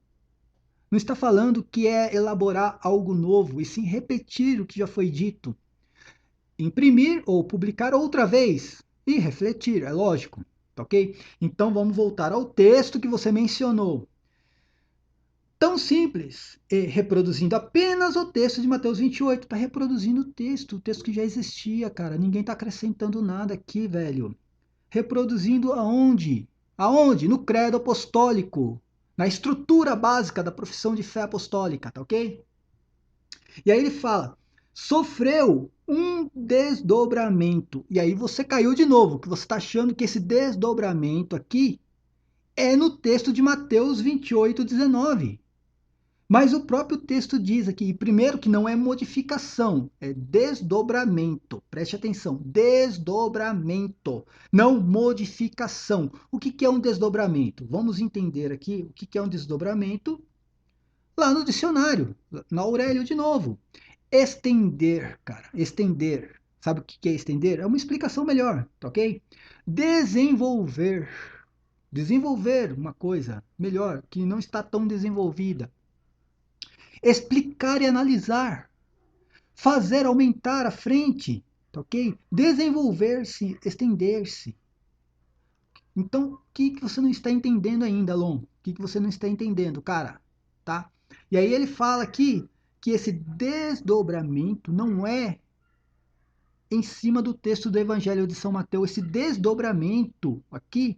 Não está falando que é elaborar algo novo, e sim repetir o que já foi dito. Imprimir ou publicar outra vez e refletir, é lógico, tá ok? Então vamos voltar ao texto que você mencionou. Tão simples, e reproduzindo apenas o texto de Mateus 28, está reproduzindo o texto que já existia, cara. Ninguém está acrescentando nada aqui, velho. Reproduzindo aonde? Aonde? No credo apostólico, na estrutura básica da profissão de fé apostólica, tá ok? E aí ele fala, sofreu um desdobramento. E aí você caiu de novo, que você está achando que esse desdobramento aqui é no texto de Mateus 28, 19. Mas o próprio texto diz aqui, primeiro, que não é modificação, é desdobramento. Preste atenção, desdobramento, não modificação. O que é um desdobramento? Vamos entender aqui o que é um desdobramento lá no dicionário, na Aurélio de novo. Estender, cara, estender. Sabe o que é estender? É uma explicação melhor, tá ok? Desenvolver. Desenvolver uma coisa melhor, que não está tão desenvolvida. Explicar e analisar. Fazer aumentar a frente, tá ok? Desenvolver-se, estender-se. Então, o que você não está entendendo ainda, Alon? O que você não está entendendo, cara? Tá? E aí ele fala aqui que esse desdobramento não é em cima do texto do Evangelho de São Mateus. Esse desdobramento aqui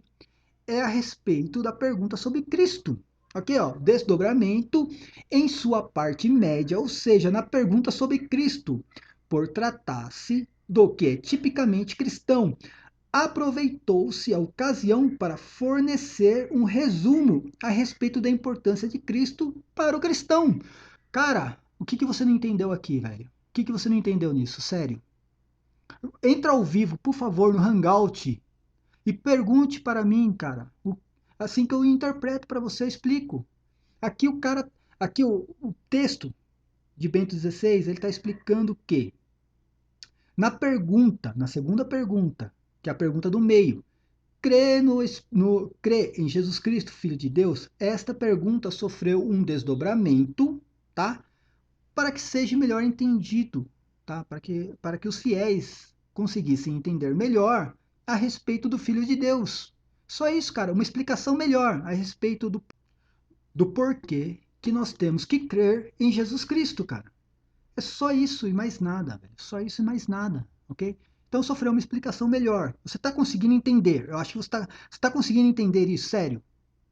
é a respeito da pergunta sobre Cristo. Aqui, ó, desdobramento em sua parte média, ou seja, na pergunta sobre Cristo, por tratar-se do que é tipicamente cristão. Aproveitou-se a ocasião para fornecer um resumo a respeito da importância de Cristo para o cristão. Cara, o que você não entendeu aqui, velho? O que você não entendeu nisso? Sério? Entra ao vivo, por favor, no Hangout e pergunte para mim, cara. Assim que eu interpreto para você, eu explico. Aqui o cara, aqui o texto de Bento XVI, ele está explicando que na pergunta, na segunda pergunta, que é a pergunta do meio, crê em Jesus Cristo, Filho de Deus? Esta pergunta sofreu um desdobramento, tá? Para que seja melhor entendido, tá? Para que os fiéis conseguissem entender melhor a respeito do Filho de Deus. Só isso, cara, uma explicação melhor a respeito do porquê que nós temos que crer em Jesus Cristo, cara. É só isso e mais nada, velho. Só isso e mais nada, ok? Então sofreu uma explicação melhor. Você está conseguindo entender? Eu acho que você está conseguindo entender isso, sério.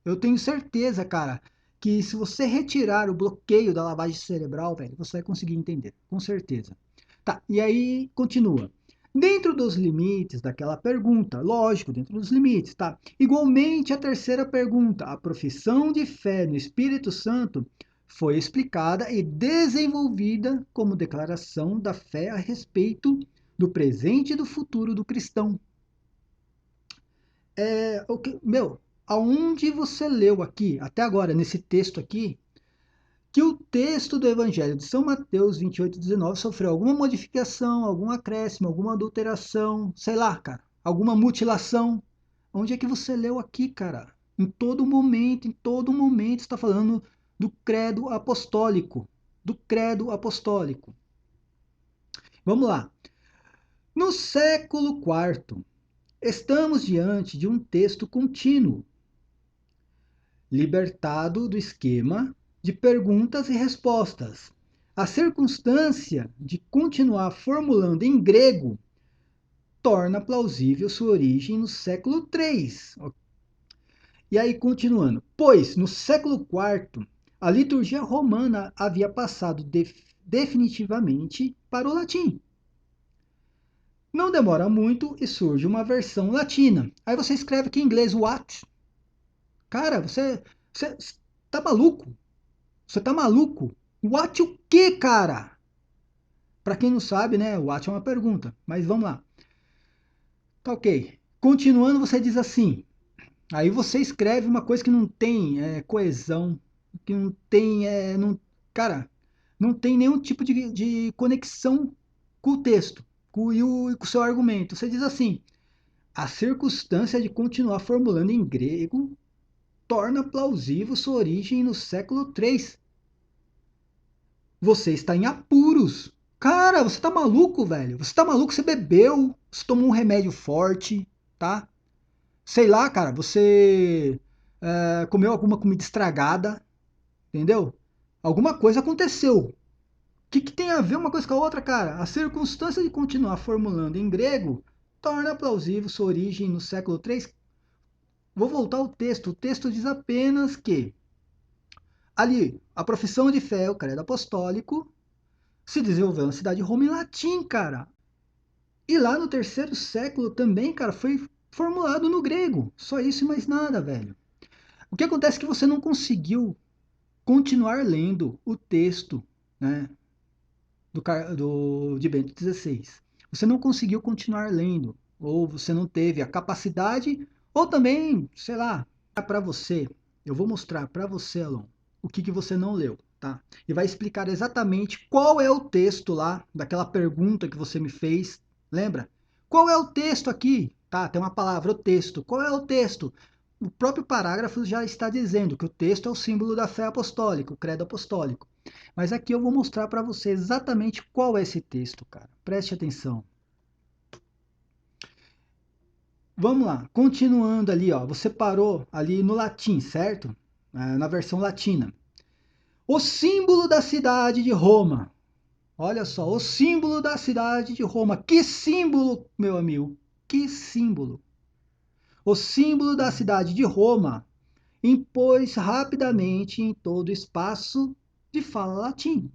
Eu tenho certeza, cara, que se você retirar o bloqueio da lavagem cerebral, velho, você vai conseguir entender, com certeza. Tá, e aí continua. Dentro dos limites daquela pergunta, lógico, dentro dos limites, tá? Igualmente a terceira pergunta, a profissão de fé no Espírito Santo foi explicada e desenvolvida como declaração da fé a respeito do presente e do futuro do cristão. Meu, aonde você leu aqui, até agora, nesse texto aqui, que o texto do Evangelho de São Mateus 28, 19 sofreu alguma modificação, algum acréscimo, alguma adulteração, sei lá, cara, alguma mutilação? Onde é que você leu aqui, cara? Em todo momento está falando do credo apostólico, do credo apostólico. Vamos lá. No século IV, estamos diante de um texto contínuo, libertado do esquema de perguntas e respostas. A circunstância de continuar formulando em grego torna plausível sua origem no século III. E aí, continuando. Pois, no século IV, a liturgia romana havia passado definitivamente para o latim. Não demora muito e surge uma versão latina. Aí você escreve aqui em inglês, what? Cara, você tá maluco? Você tá maluco? What o quê, cara? Para quem não sabe, né? What é uma pergunta. Mas vamos lá. Tá ok. Continuando, você diz assim. Aí você escreve uma coisa que não tem coesão, que não tem. Cara, não tem nenhum tipo de conexão com o texto com o seu argumento. Você diz assim: a circunstância de continuar formulando em grego torna plausível sua origem no século III. Você está em apuros. Cara, você tá maluco, velho? Você tá maluco? Você bebeu, você tomou um remédio forte, tá? Sei lá, cara, você comeu alguma comida estragada, entendeu? Alguma coisa aconteceu. O que tem a ver uma coisa com a outra, cara? A circunstância de continuar formulando em grego torna plausível sua origem no século III. Vou voltar ao texto. O texto diz apenas que ali a profissão de fé, o credo apostólico, se desenvolveu na cidade de Roma em latim, cara. E lá no terceiro século também, cara, foi formulado no grego. Só isso e mais nada, velho. O que acontece é que você não conseguiu continuar lendo o texto, né, de Bento XVI. Você não conseguiu continuar lendo, ou você não teve a capacidade, ou também, sei lá, para você. Eu vou mostrar para você, Alon, o que você não leu, tá? E vai explicar exatamente qual é o texto lá, daquela pergunta que você me fez, lembra? Qual é o texto aqui? Tá, tem uma palavra, o texto. Qual é o texto? O próprio parágrafo já está dizendo que o texto é o símbolo da fé apostólica, o credo apostólico. Mas aqui eu vou mostrar para você exatamente qual é esse texto, cara. Preste atenção. Vamos lá, continuando ali, ó. Você parou ali no latim, certo? Na versão latina. O símbolo da cidade de Roma. Olha só, o símbolo da cidade de Roma. Que símbolo, meu amigo? Que símbolo? O símbolo da cidade de Roma impôs rapidamente em todo o espaço de fala latim.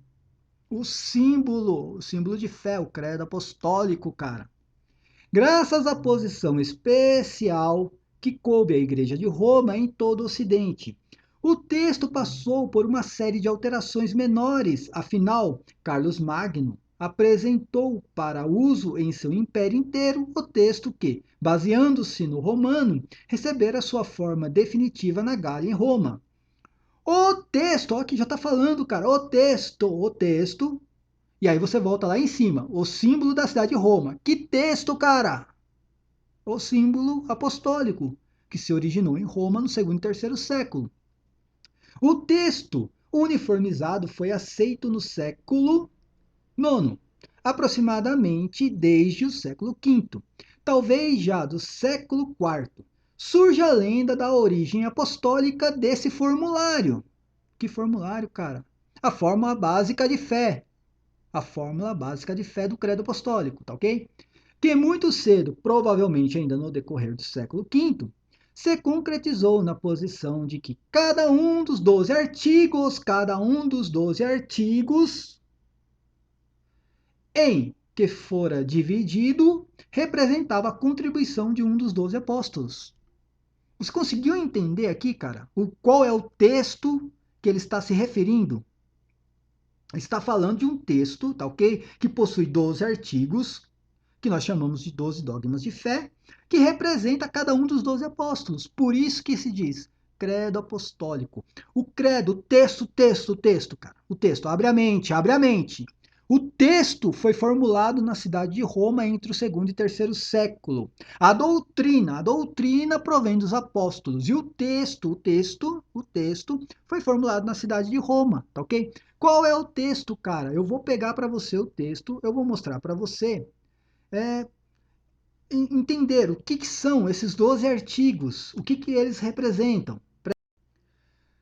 O símbolo de fé, o credo apostólico, cara. Graças à posição especial que coube à Igreja de Roma em todo o Ocidente. O texto passou por uma série de alterações menores, afinal, Carlos Magno apresentou para uso em seu império inteiro o texto que, baseando-se no romano, recebera sua forma definitiva na Gália em Roma. O texto, ó, aqui já está falando, cara, o texto, e aí você volta lá em cima, o símbolo da cidade de Roma. Que texto, cara? O símbolo apostólico, que se originou em Roma no segundo e terceiro século. O texto uniformizado foi aceito no século IX, aproximadamente desde o século V. Talvez já do século IV, surge a lenda da origem apostólica desse formulário. Que formulário, cara? A fórmula básica de fé. A fórmula básica de fé do credo apostólico, tá ok? Que muito cedo, provavelmente ainda no decorrer do século V, se concretizou na posição de que cada um dos 12 artigos em que fora dividido representava a contribuição de um dos 12 apóstolos. Você conseguiu entender aqui, cara, qual é o texto que ele está se referindo? Está falando de um texto, tá ok? Que possui 12 artigos, que nós chamamos de 12 dogmas de fé, que representa cada um dos 12 apóstolos. Por isso que se diz credo apostólico. O credo, o texto, cara. O texto, abre a mente, abre a mente. O texto foi formulado na cidade de Roma entre o segundo e terceiro século. A doutrina provém dos apóstolos. E o texto foi formulado na cidade de Roma, tá ok? Qual é o texto, cara? Eu vou pegar para você o texto, eu vou mostrar para você é, entender o que são esses 12 artigos, o que eles representam.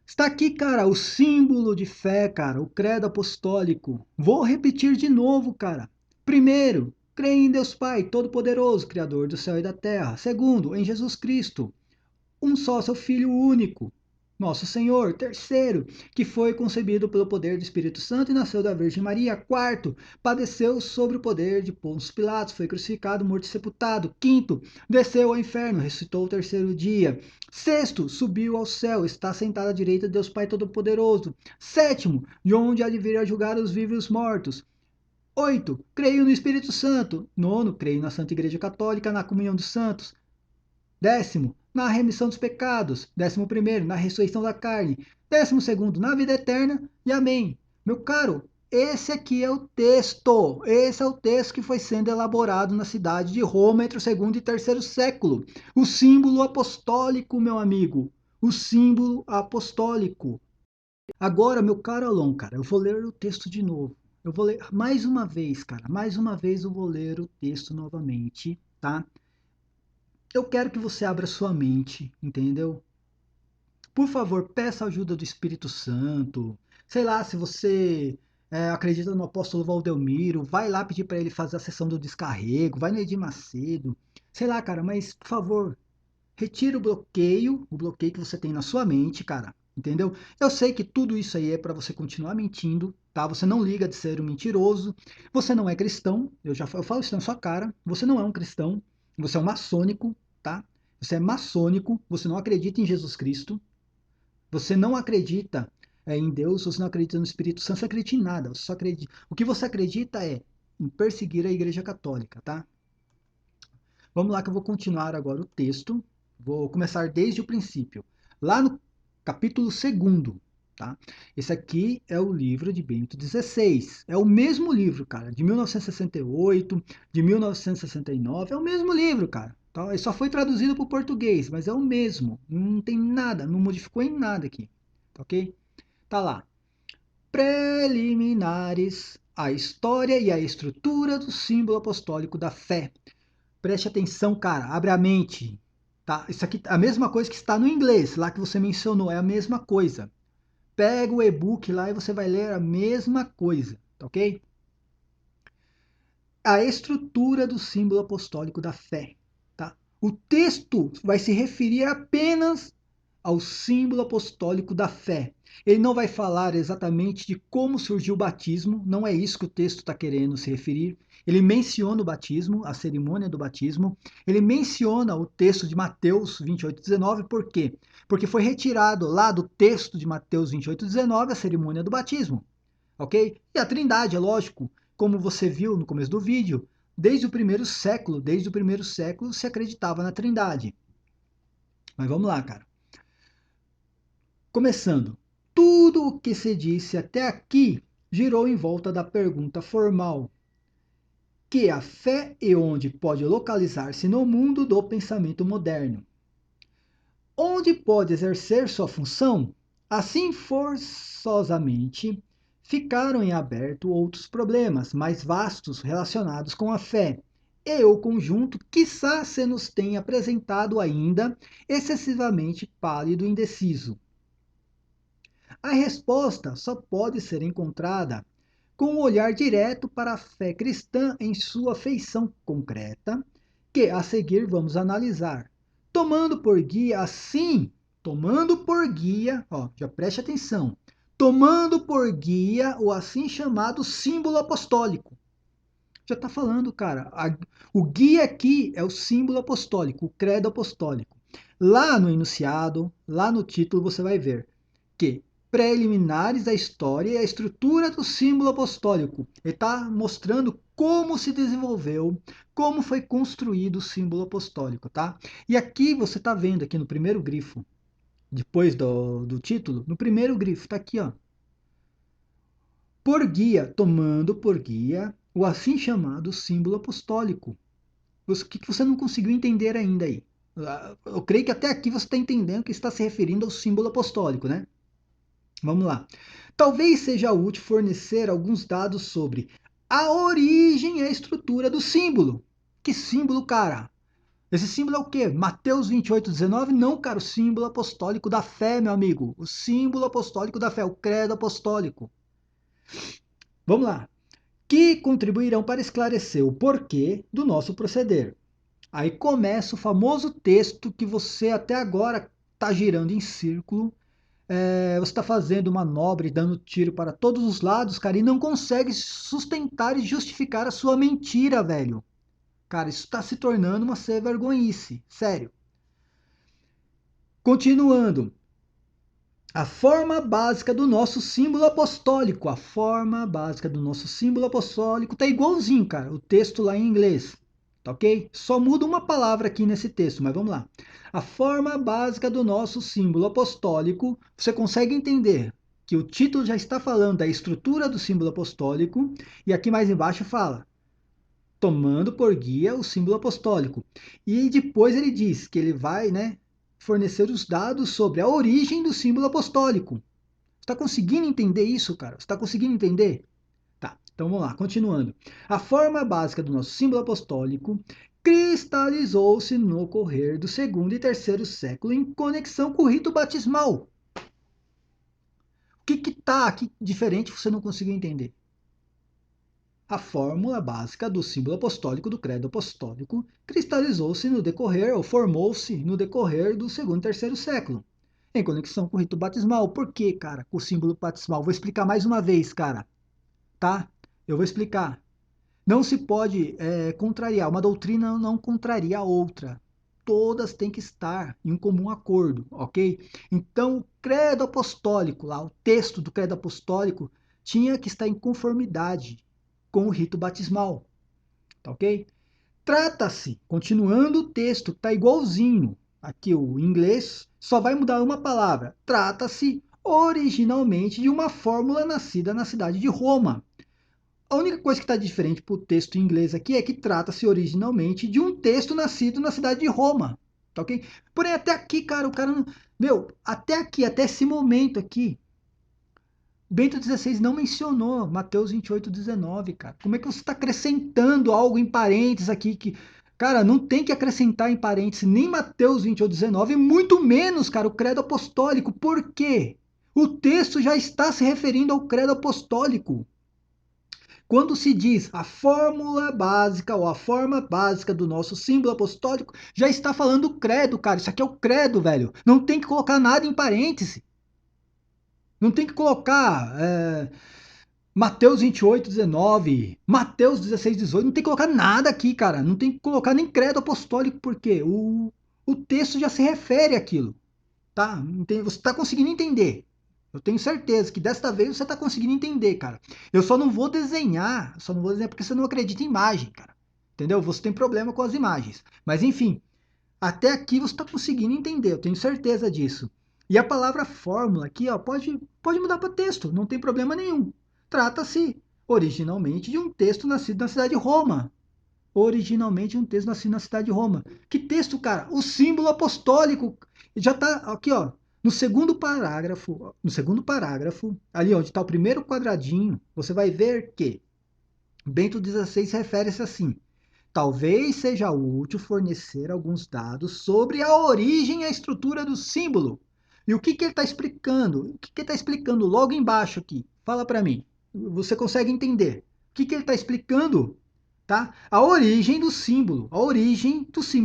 Está aqui, cara, o símbolo de fé, cara, o credo apostólico. Vou repetir de novo, cara. Primeiro, creio em Deus Pai, Todo-Poderoso, Criador do céu e da terra. Segundo, em Jesus Cristo, um só, seu Filho único, nosso Senhor. Terceiro, que foi concebido pelo poder do Espírito Santo e nasceu da Virgem Maria. Quarto, padeceu sob o poder de Pôncio Pilatos, foi crucificado, morto e sepultado. Quinto, desceu ao inferno, ressuscitou o terceiro dia. Sexto, subiu ao céu, está sentado à direita de Deus Pai Todo-Poderoso. Sétimo, de onde há de vir a julgar os vivos e os mortos. 8. Creio no Espírito Santo. Nono, creio na Santa Igreja Católica, na comunhão dos santos. Décimo, na remissão dos pecados. 11º, na ressurreição da carne. 12º, na vida eterna. E amém. Meu caro, esse aqui é o texto. Esse é o texto que foi sendo elaborado na cidade de Roma entre o segundo e terceiro século. O símbolo apostólico, meu amigo. O símbolo apostólico. Agora, meu caro Alon, cara, eu vou ler o texto de novo. Eu vou ler mais uma vez, cara. Mais uma vez eu vou ler o texto novamente, tá? Eu quero que você abra sua mente, entendeu? Por favor, peça a ajuda do Espírito Santo. Sei lá, se você acredita no apóstolo Valdelmiro, vai lá pedir para ele fazer a sessão do descarrego, vai no Edir Macedo. Sei lá, cara, mas por favor, retira o bloqueio que você tem na sua mente, cara. Entendeu? Eu sei que tudo isso aí é para você continuar mentindo, tá? Você não liga de ser um mentiroso. Você não é cristão. Eu falo isso na sua cara. Você não é um cristão. Você é um maçônico, tá? Você é maçônico. Você não acredita em Jesus Cristo. Você não acredita em Deus. Você não acredita no Espírito Santo. Você não acredita em nada. Você só acredita. O que você acredita é em perseguir a Igreja Católica, tá? Vamos lá que eu vou continuar agora o texto. Vou começar desde o princípio. Lá no capítulo 2º, tá? Esse aqui é o livro de Bento XVI. É o mesmo livro, cara, de 1968, de 1969. É o mesmo livro, cara. Tá? Ele só foi traduzido para o português, mas é o mesmo. Não tem nada, não modificou em nada aqui. Tá ok? Tá lá. Preliminares à história e à estrutura do símbolo apostólico da fé. Preste atenção, cara, abre a mente. Tá? Isso aqui é a mesma coisa que está no inglês, lá que você mencionou, é a mesma coisa. Pega o e-book lá e você vai ler a mesma coisa, tá ok? A estrutura do símbolo apostólico da fé. Tá? O texto vai se referir apenas ao símbolo apostólico da fé. Ele não vai falar exatamente de como surgiu o batismo, não é isso que o texto está querendo se referir. Ele menciona o batismo, a cerimônia do batismo. Ele menciona o texto de Mateus 28:19, por quê? Porque foi retirado lá do texto de Mateus 28:19 a cerimônia do batismo, ok? E a Trindade, é lógico, como você viu no começo do vídeo, desde o primeiro século se acreditava na Trindade. Mas vamos lá, cara. Começando, tudo o que se disse até aqui girou em volta da pergunta formal: que a fé e onde pode localizar-se no mundo do pensamento moderno? Onde pode exercer sua função? Assim, forçosamente, ficaram em aberto outros problemas mais vastos relacionados com a fé, e o conjunto, quiçá, se nos tem apresentado ainda excessivamente pálido e indeciso. A resposta só pode ser encontrada com um olhar direto para a fé cristã em sua feição concreta, que a seguir vamos analisar, tomando por guia, ó, já preste atenção, tomando por guia o assim chamado símbolo apostólico. Já está falando, cara, o guia aqui é o símbolo apostólico, o credo apostólico. Lá no enunciado, lá no título, você vai ver que preliminares da história e a estrutura do símbolo apostólico. Ele está mostrando como se desenvolveu, como foi construído o símbolo apostólico, tá? E aqui você está vendo aqui no primeiro grifo, depois do título, no primeiro grifo, está aqui, ó. Por guia, tomando por guia o assim chamado símbolo apostólico. O que você não conseguiu entender ainda aí? Eu creio que até aqui você está entendendo que está se referindo ao símbolo apostólico, né? Vamos lá. Talvez seja útil fornecer alguns dados sobre a origem e a estrutura do símbolo. Que símbolo, cara? Esse símbolo é o quê? Mateus 28:19? Não, cara, o símbolo apostólico da fé, meu amigo. O símbolo apostólico da fé, o credo apostólico. Vamos lá. Que contribuirão para esclarecer o porquê do nosso proceder. Aí começa o famoso texto que você até agora está girando em círculo. Você está fazendo manobra e dando tiro para todos os lados, cara, e não consegue sustentar e justificar a sua mentira, velho. Cara, isso está se tornando uma sem vergonhice, sério. Continuando. A forma básica do nosso símbolo apostólico. A forma básica do nosso símbolo apostólico tá igualzinho, cara, o texto lá em inglês. Tá ok? Só muda uma palavra aqui nesse texto, mas vamos lá. A forma básica do nosso símbolo apostólico, você consegue entender que o título já está falando da estrutura do símbolo apostólico, e aqui mais embaixo fala, tomando por guia o símbolo apostólico. E depois ele diz que ele vai, né, fornecer os dados sobre a origem do símbolo apostólico. Você está conseguindo entender isso, cara? Você está conseguindo entender? Tá, então vamos lá, continuando. A forma básica do nosso símbolo apostólico cristalizou-se no correr do segundo e terceiro século em conexão com o rito batismal. O que está aqui diferente você não conseguiu entender? A fórmula básica do símbolo apostólico do credo apostólico cristalizou-se no decorrer, ou formou-se no decorrer do segundo e terceiro século, em conexão com o rito batismal. Por que, cara, com o símbolo batismal? Vou explicar mais uma vez, cara, tá? Eu vou explicar. Não se pode contrariar, uma doutrina não contraria a outra. Todas têm que estar em um comum acordo, ok? Então, o credo apostólico, lá, o texto do credo apostólico, tinha que estar em conformidade com o rito batismal, tá ok? Trata-se, continuando o texto, tá igualzinho. Aqui o inglês só vai mudar uma palavra. Trata-se originalmente de uma fórmula nascida na cidade de Roma. A única coisa que está diferente para o texto em inglês aqui é que trata-se originalmente de um texto nascido na cidade de Roma, tá ok? Porém, até aqui, cara, o cara não... Meu, até aqui, até esse momento aqui, Bento XVI não mencionou Mateus 28:19, cara. Como é que você está acrescentando algo em parênteses aqui que... Cara, não tem que acrescentar em parênteses nem Mateus 28:19, e muito menos, cara, o credo apostólico. Por quê? O texto já está se referindo ao credo apostólico. Quando se diz a fórmula básica ou a forma básica do nosso símbolo apostólico, já está falando o credo, cara. Isso aqui é o credo, velho. Não tem que colocar nada em parêntese. Não tem que colocar Mateus 28:19, Mateus 16:18. Não tem que colocar nada aqui, cara. Não tem que colocar nem credo apostólico, porque o texto já se refere àquilo. Tá? Você está conseguindo entender. Eu tenho certeza que desta vez você está conseguindo entender, cara. Eu só não vou desenhar porque você não acredita em imagem, cara. Entendeu? Você tem problema com as imagens. Mas enfim, até aqui você está conseguindo entender, eu tenho certeza disso. E a palavra fórmula aqui, ó, pode mudar para texto, não tem problema nenhum. Trata-se originalmente de um texto nascido na cidade de Roma. Originalmente um texto nascido na cidade de Roma. Que texto, cara? O símbolo apostólico. Já está aqui, ó, no segundo parágrafo, ali onde está o primeiro quadradinho, você vai ver que Bento XVI refere-se assim: talvez seja útil fornecer alguns dados sobre a origem e a estrutura do símbolo. E o que ele está explicando? O que ele está explicando logo embaixo aqui? Fala para mim. Você consegue entender? O que ele está explicando? Tá? A origem do símbolo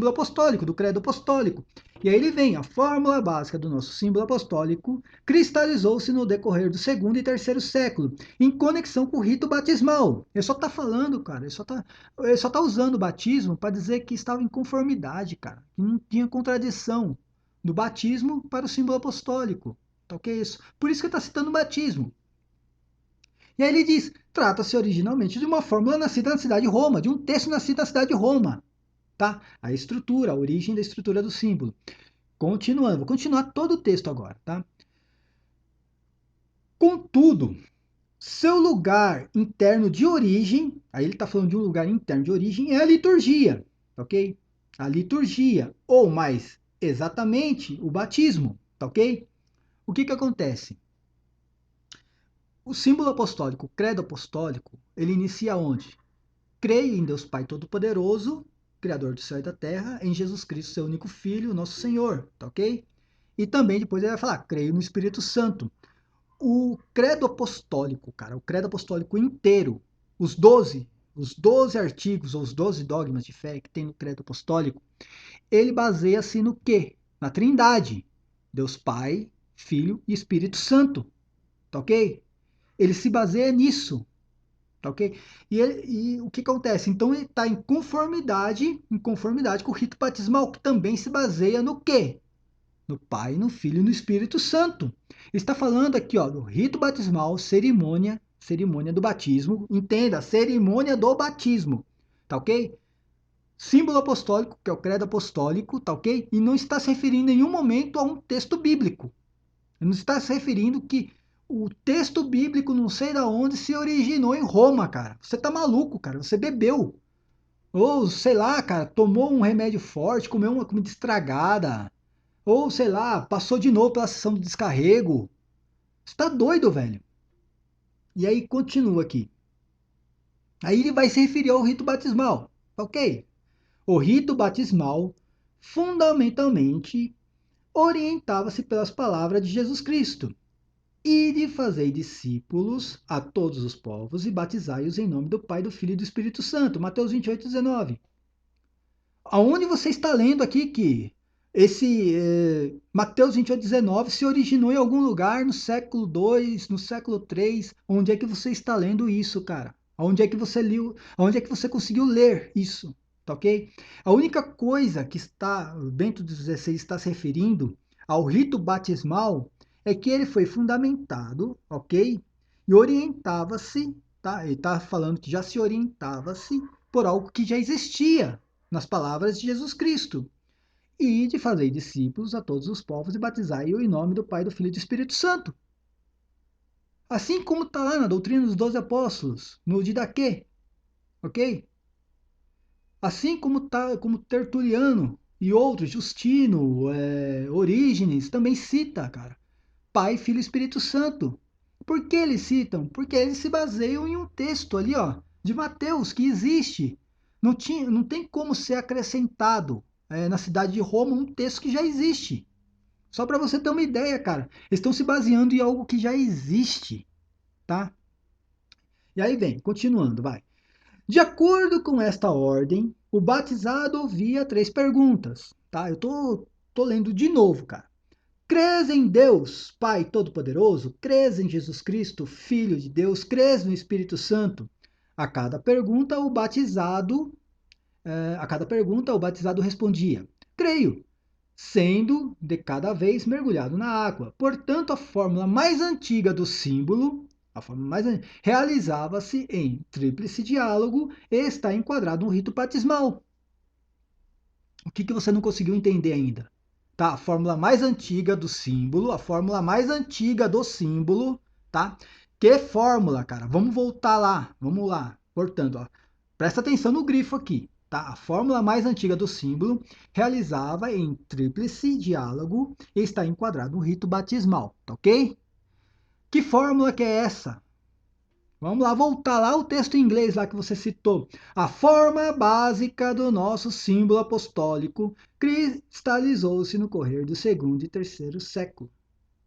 apostólico, do credo apostólico. E aí ele vem, a fórmula básica do nosso símbolo apostólico cristalizou-se no decorrer do segundo e terceiro século, em conexão com o rito batismal. Ele só está falando, cara, ele só tá usando o batismo para dizer que estava em conformidade, cara, que não tinha contradição do batismo para o símbolo apostólico. Tá ok? Isso. Por isso que ele está citando o batismo. E aí ele diz, trata-se originalmente de uma fórmula nascida na cidade de Roma, de um texto nascido na cidade de Roma. Tá? A estrutura, a origem da estrutura do símbolo. Continuando, vou continuar todo o texto agora. Tá? Contudo, seu lugar interno de origem, aí ele está falando de um lugar interno de origem, é a liturgia. Ok? A liturgia, ou mais exatamente, o batismo. Tá ok? O que acontece? O símbolo apostólico, o credo apostólico, ele inicia onde? Creio em Deus Pai Todo-Poderoso, Criador do céu e da terra, em Jesus Cristo, seu único Filho, nosso Senhor, tá ok? E também depois ele vai falar, creio no Espírito Santo. O credo apostólico, cara, o credo apostólico inteiro, os doze artigos, ou os 12 dogmas de fé que tem no credo apostólico, ele baseia-se no quê? Na Trindade, Deus Pai, Filho e Espírito Santo, tá ok? Ele se baseia nisso, tá ok? E o que acontece? Então ele está em conformidade com o rito batismal, que também se baseia no quê? No Pai, no Filho e no Espírito Santo. Ele está falando aqui, ó, do rito batismal, cerimônia do batismo. Entenda, cerimônia do batismo, tá ok? Símbolo apostólico, que é o credo apostólico, tá ok? E não está se referindo em nenhum momento a um texto bíblico. Ele não está se referindo que o texto bíblico, não sei da onde, se originou em Roma, cara. Você tá maluco, cara. Você bebeu. Ou, sei lá, cara, tomou um remédio forte, comeu uma comida estragada. Ou, sei lá, passou de novo pela sessão do descarrego. Você tá doido, velho? E aí continua aqui. Aí ele vai se referir ao rito batismal, ok? O rito batismal, fundamentalmente, orientava-se pelas palavras de Jesus Cristo. E de fazer discípulos a todos os povos e batizai-os em nome do Pai, do Filho e do Espírito Santo. Mateus 28:19. Aonde você está lendo aqui que esse Mateus 28:19 se originou em algum lugar no século II, no século III? Onde é que você está lendo isso, cara? Onde é que você leu? Onde é que você conseguiu ler isso? Tá ok? A única coisa que Bento XVI está se referindo ao rito batismal é que ele foi fundamentado, ok? E orientava-se, tá? Ele está falando que já se orientava-se por algo que já existia nas palavras de Jesus Cristo, e de fazer discípulos a todos os povos e batizai-o em nome do Pai, do Filho e do Espírito Santo. Assim como está lá na doutrina dos 12 apóstolos, no Didaquê, ok? Assim como Tertuliano e outros, Justino, Orígenes, também cita, cara, Pai, Filho e Espírito Santo. Por que eles citam? Porque eles se baseiam em um texto ali, ó, de Mateus, que existe. Não tem como ser acrescentado na cidade de Roma um texto que já existe. Só para você ter uma ideia, cara. Eles estão se baseando em algo que já existe, tá? E aí vem, continuando, vai. De acordo com esta ordem, o batizado ouvia 3 perguntas, tá? Eu tô lendo de novo, cara. Crês em Deus, Pai Todo-Poderoso? Crês em Jesus Cristo, Filho de Deus? Crês no Espírito Santo? A cada pergunta, o batizado respondia: creio, sendo de cada vez mergulhado na água. Portanto, a fórmula mais antiga do símbolo, realizava-se em tríplice diálogo e está enquadrado no rito batismal. O que você não conseguiu entender ainda? Tá? A fórmula mais antiga do símbolo, tá? Que fórmula, cara? Vamos voltar lá, vamos lá. Portanto, ó, presta atenção no grifo aqui, tá? A fórmula mais antiga do símbolo realizava em tríplice diálogo e está enquadrado no rito batismal, tá ok? Que fórmula que é essa? Vamos lá, voltar lá o texto em inglês lá que você citou. A forma básica do nosso símbolo apostólico cristalizou-se no correr do segundo e terceiro século,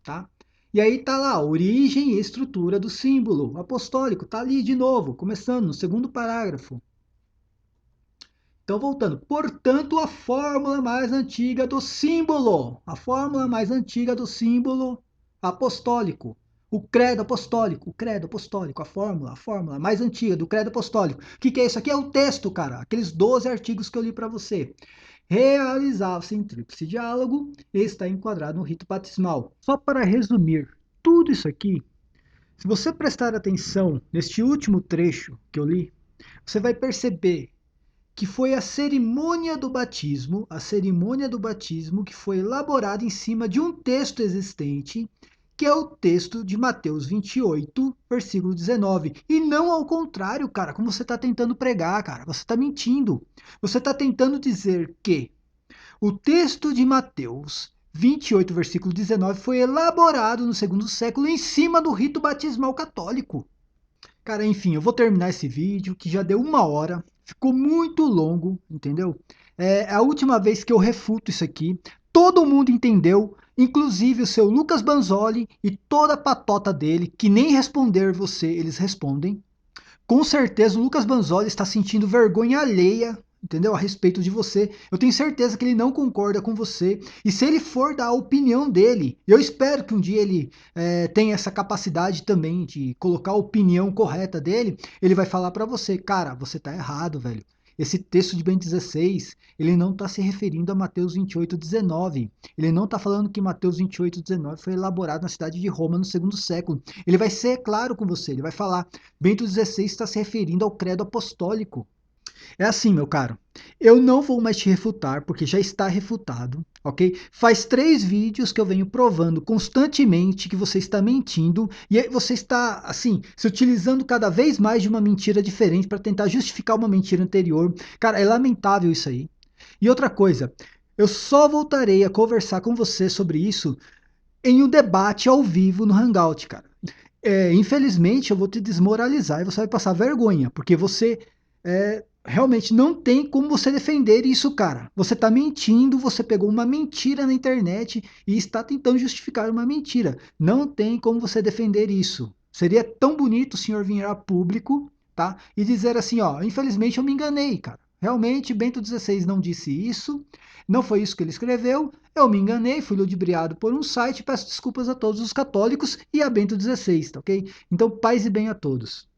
tá? E aí tá lá, a origem e estrutura do símbolo apostólico, tá ali de novo, começando no segundo parágrafo. Então, voltando. Portanto, a fórmula mais antiga do símbolo apostólico, o credo apostólico, a fórmula mais antiga do credo apostólico. O que é isso aqui? É o texto, cara. Aqueles 12 artigos que eu li para você. Realizava-se em tríplice diálogo e está enquadrado no rito batismal. Só para resumir tudo isso aqui, se você prestar atenção neste último trecho que eu li, você vai perceber que foi a cerimônia do batismo que foi elaborada em cima de um texto existente, que é o texto de Mateus 28, versículo 19. E não ao contrário, cara, como você está tentando pregar, cara. Você está mentindo. Você está tentando dizer que o texto de Mateus 28, versículo 19, foi elaborado no segundo século em cima do rito batismal católico. Cara, enfim, eu vou terminar esse vídeo, que já deu 1 hora. Ficou muito longo, entendeu? É a última vez que eu refuto isso aqui. Todo mundo entendeu, inclusive o seu Lucas Banzoli e toda a patota dele, que nem responder você, eles respondem. Com certeza o Lucas Banzoli está sentindo vergonha alheia, entendeu? A respeito de você. Eu tenho certeza que ele não concorda com você. E se ele for dar a opinião dele, eu espero que um dia ele tenha essa capacidade também de colocar a opinião correta dele, ele vai falar para você, cara, você tá errado, velho. Esse texto de Bento XVI, ele não está se referindo a Mateus 28:19. Ele não está falando que Mateus 28:19 foi elaborado na cidade de Roma no segundo século. Ele vai ser claro com você, ele vai falar, Bento XVI está se referindo ao credo apostólico. É assim, meu caro, eu não vou mais te refutar, porque já está refutado, ok? Faz 3 vídeos que eu venho provando constantemente que você está mentindo, e você está, assim, se utilizando cada vez mais de uma mentira diferente para tentar justificar uma mentira anterior. Cara, é lamentável isso aí. E outra coisa, eu só voltarei a conversar com você sobre isso em um debate ao vivo no Hangout, cara. Infelizmente, eu vou te desmoralizar e você vai passar vergonha, porque você realmente não tem como você defender isso, cara. Você tá mentindo, você pegou uma mentira na internet e está tentando justificar uma mentira. Não tem como você defender isso. Seria tão bonito o senhor vir a público, tá? E dizer assim, ó, infelizmente eu me enganei, cara. Realmente, Bento XVI não disse isso, não foi isso que ele escreveu, eu me enganei, fui ludibriado por um site, peço desculpas a todos os católicos e a Bento XVI, tá ok? Então, paz e bem a todos.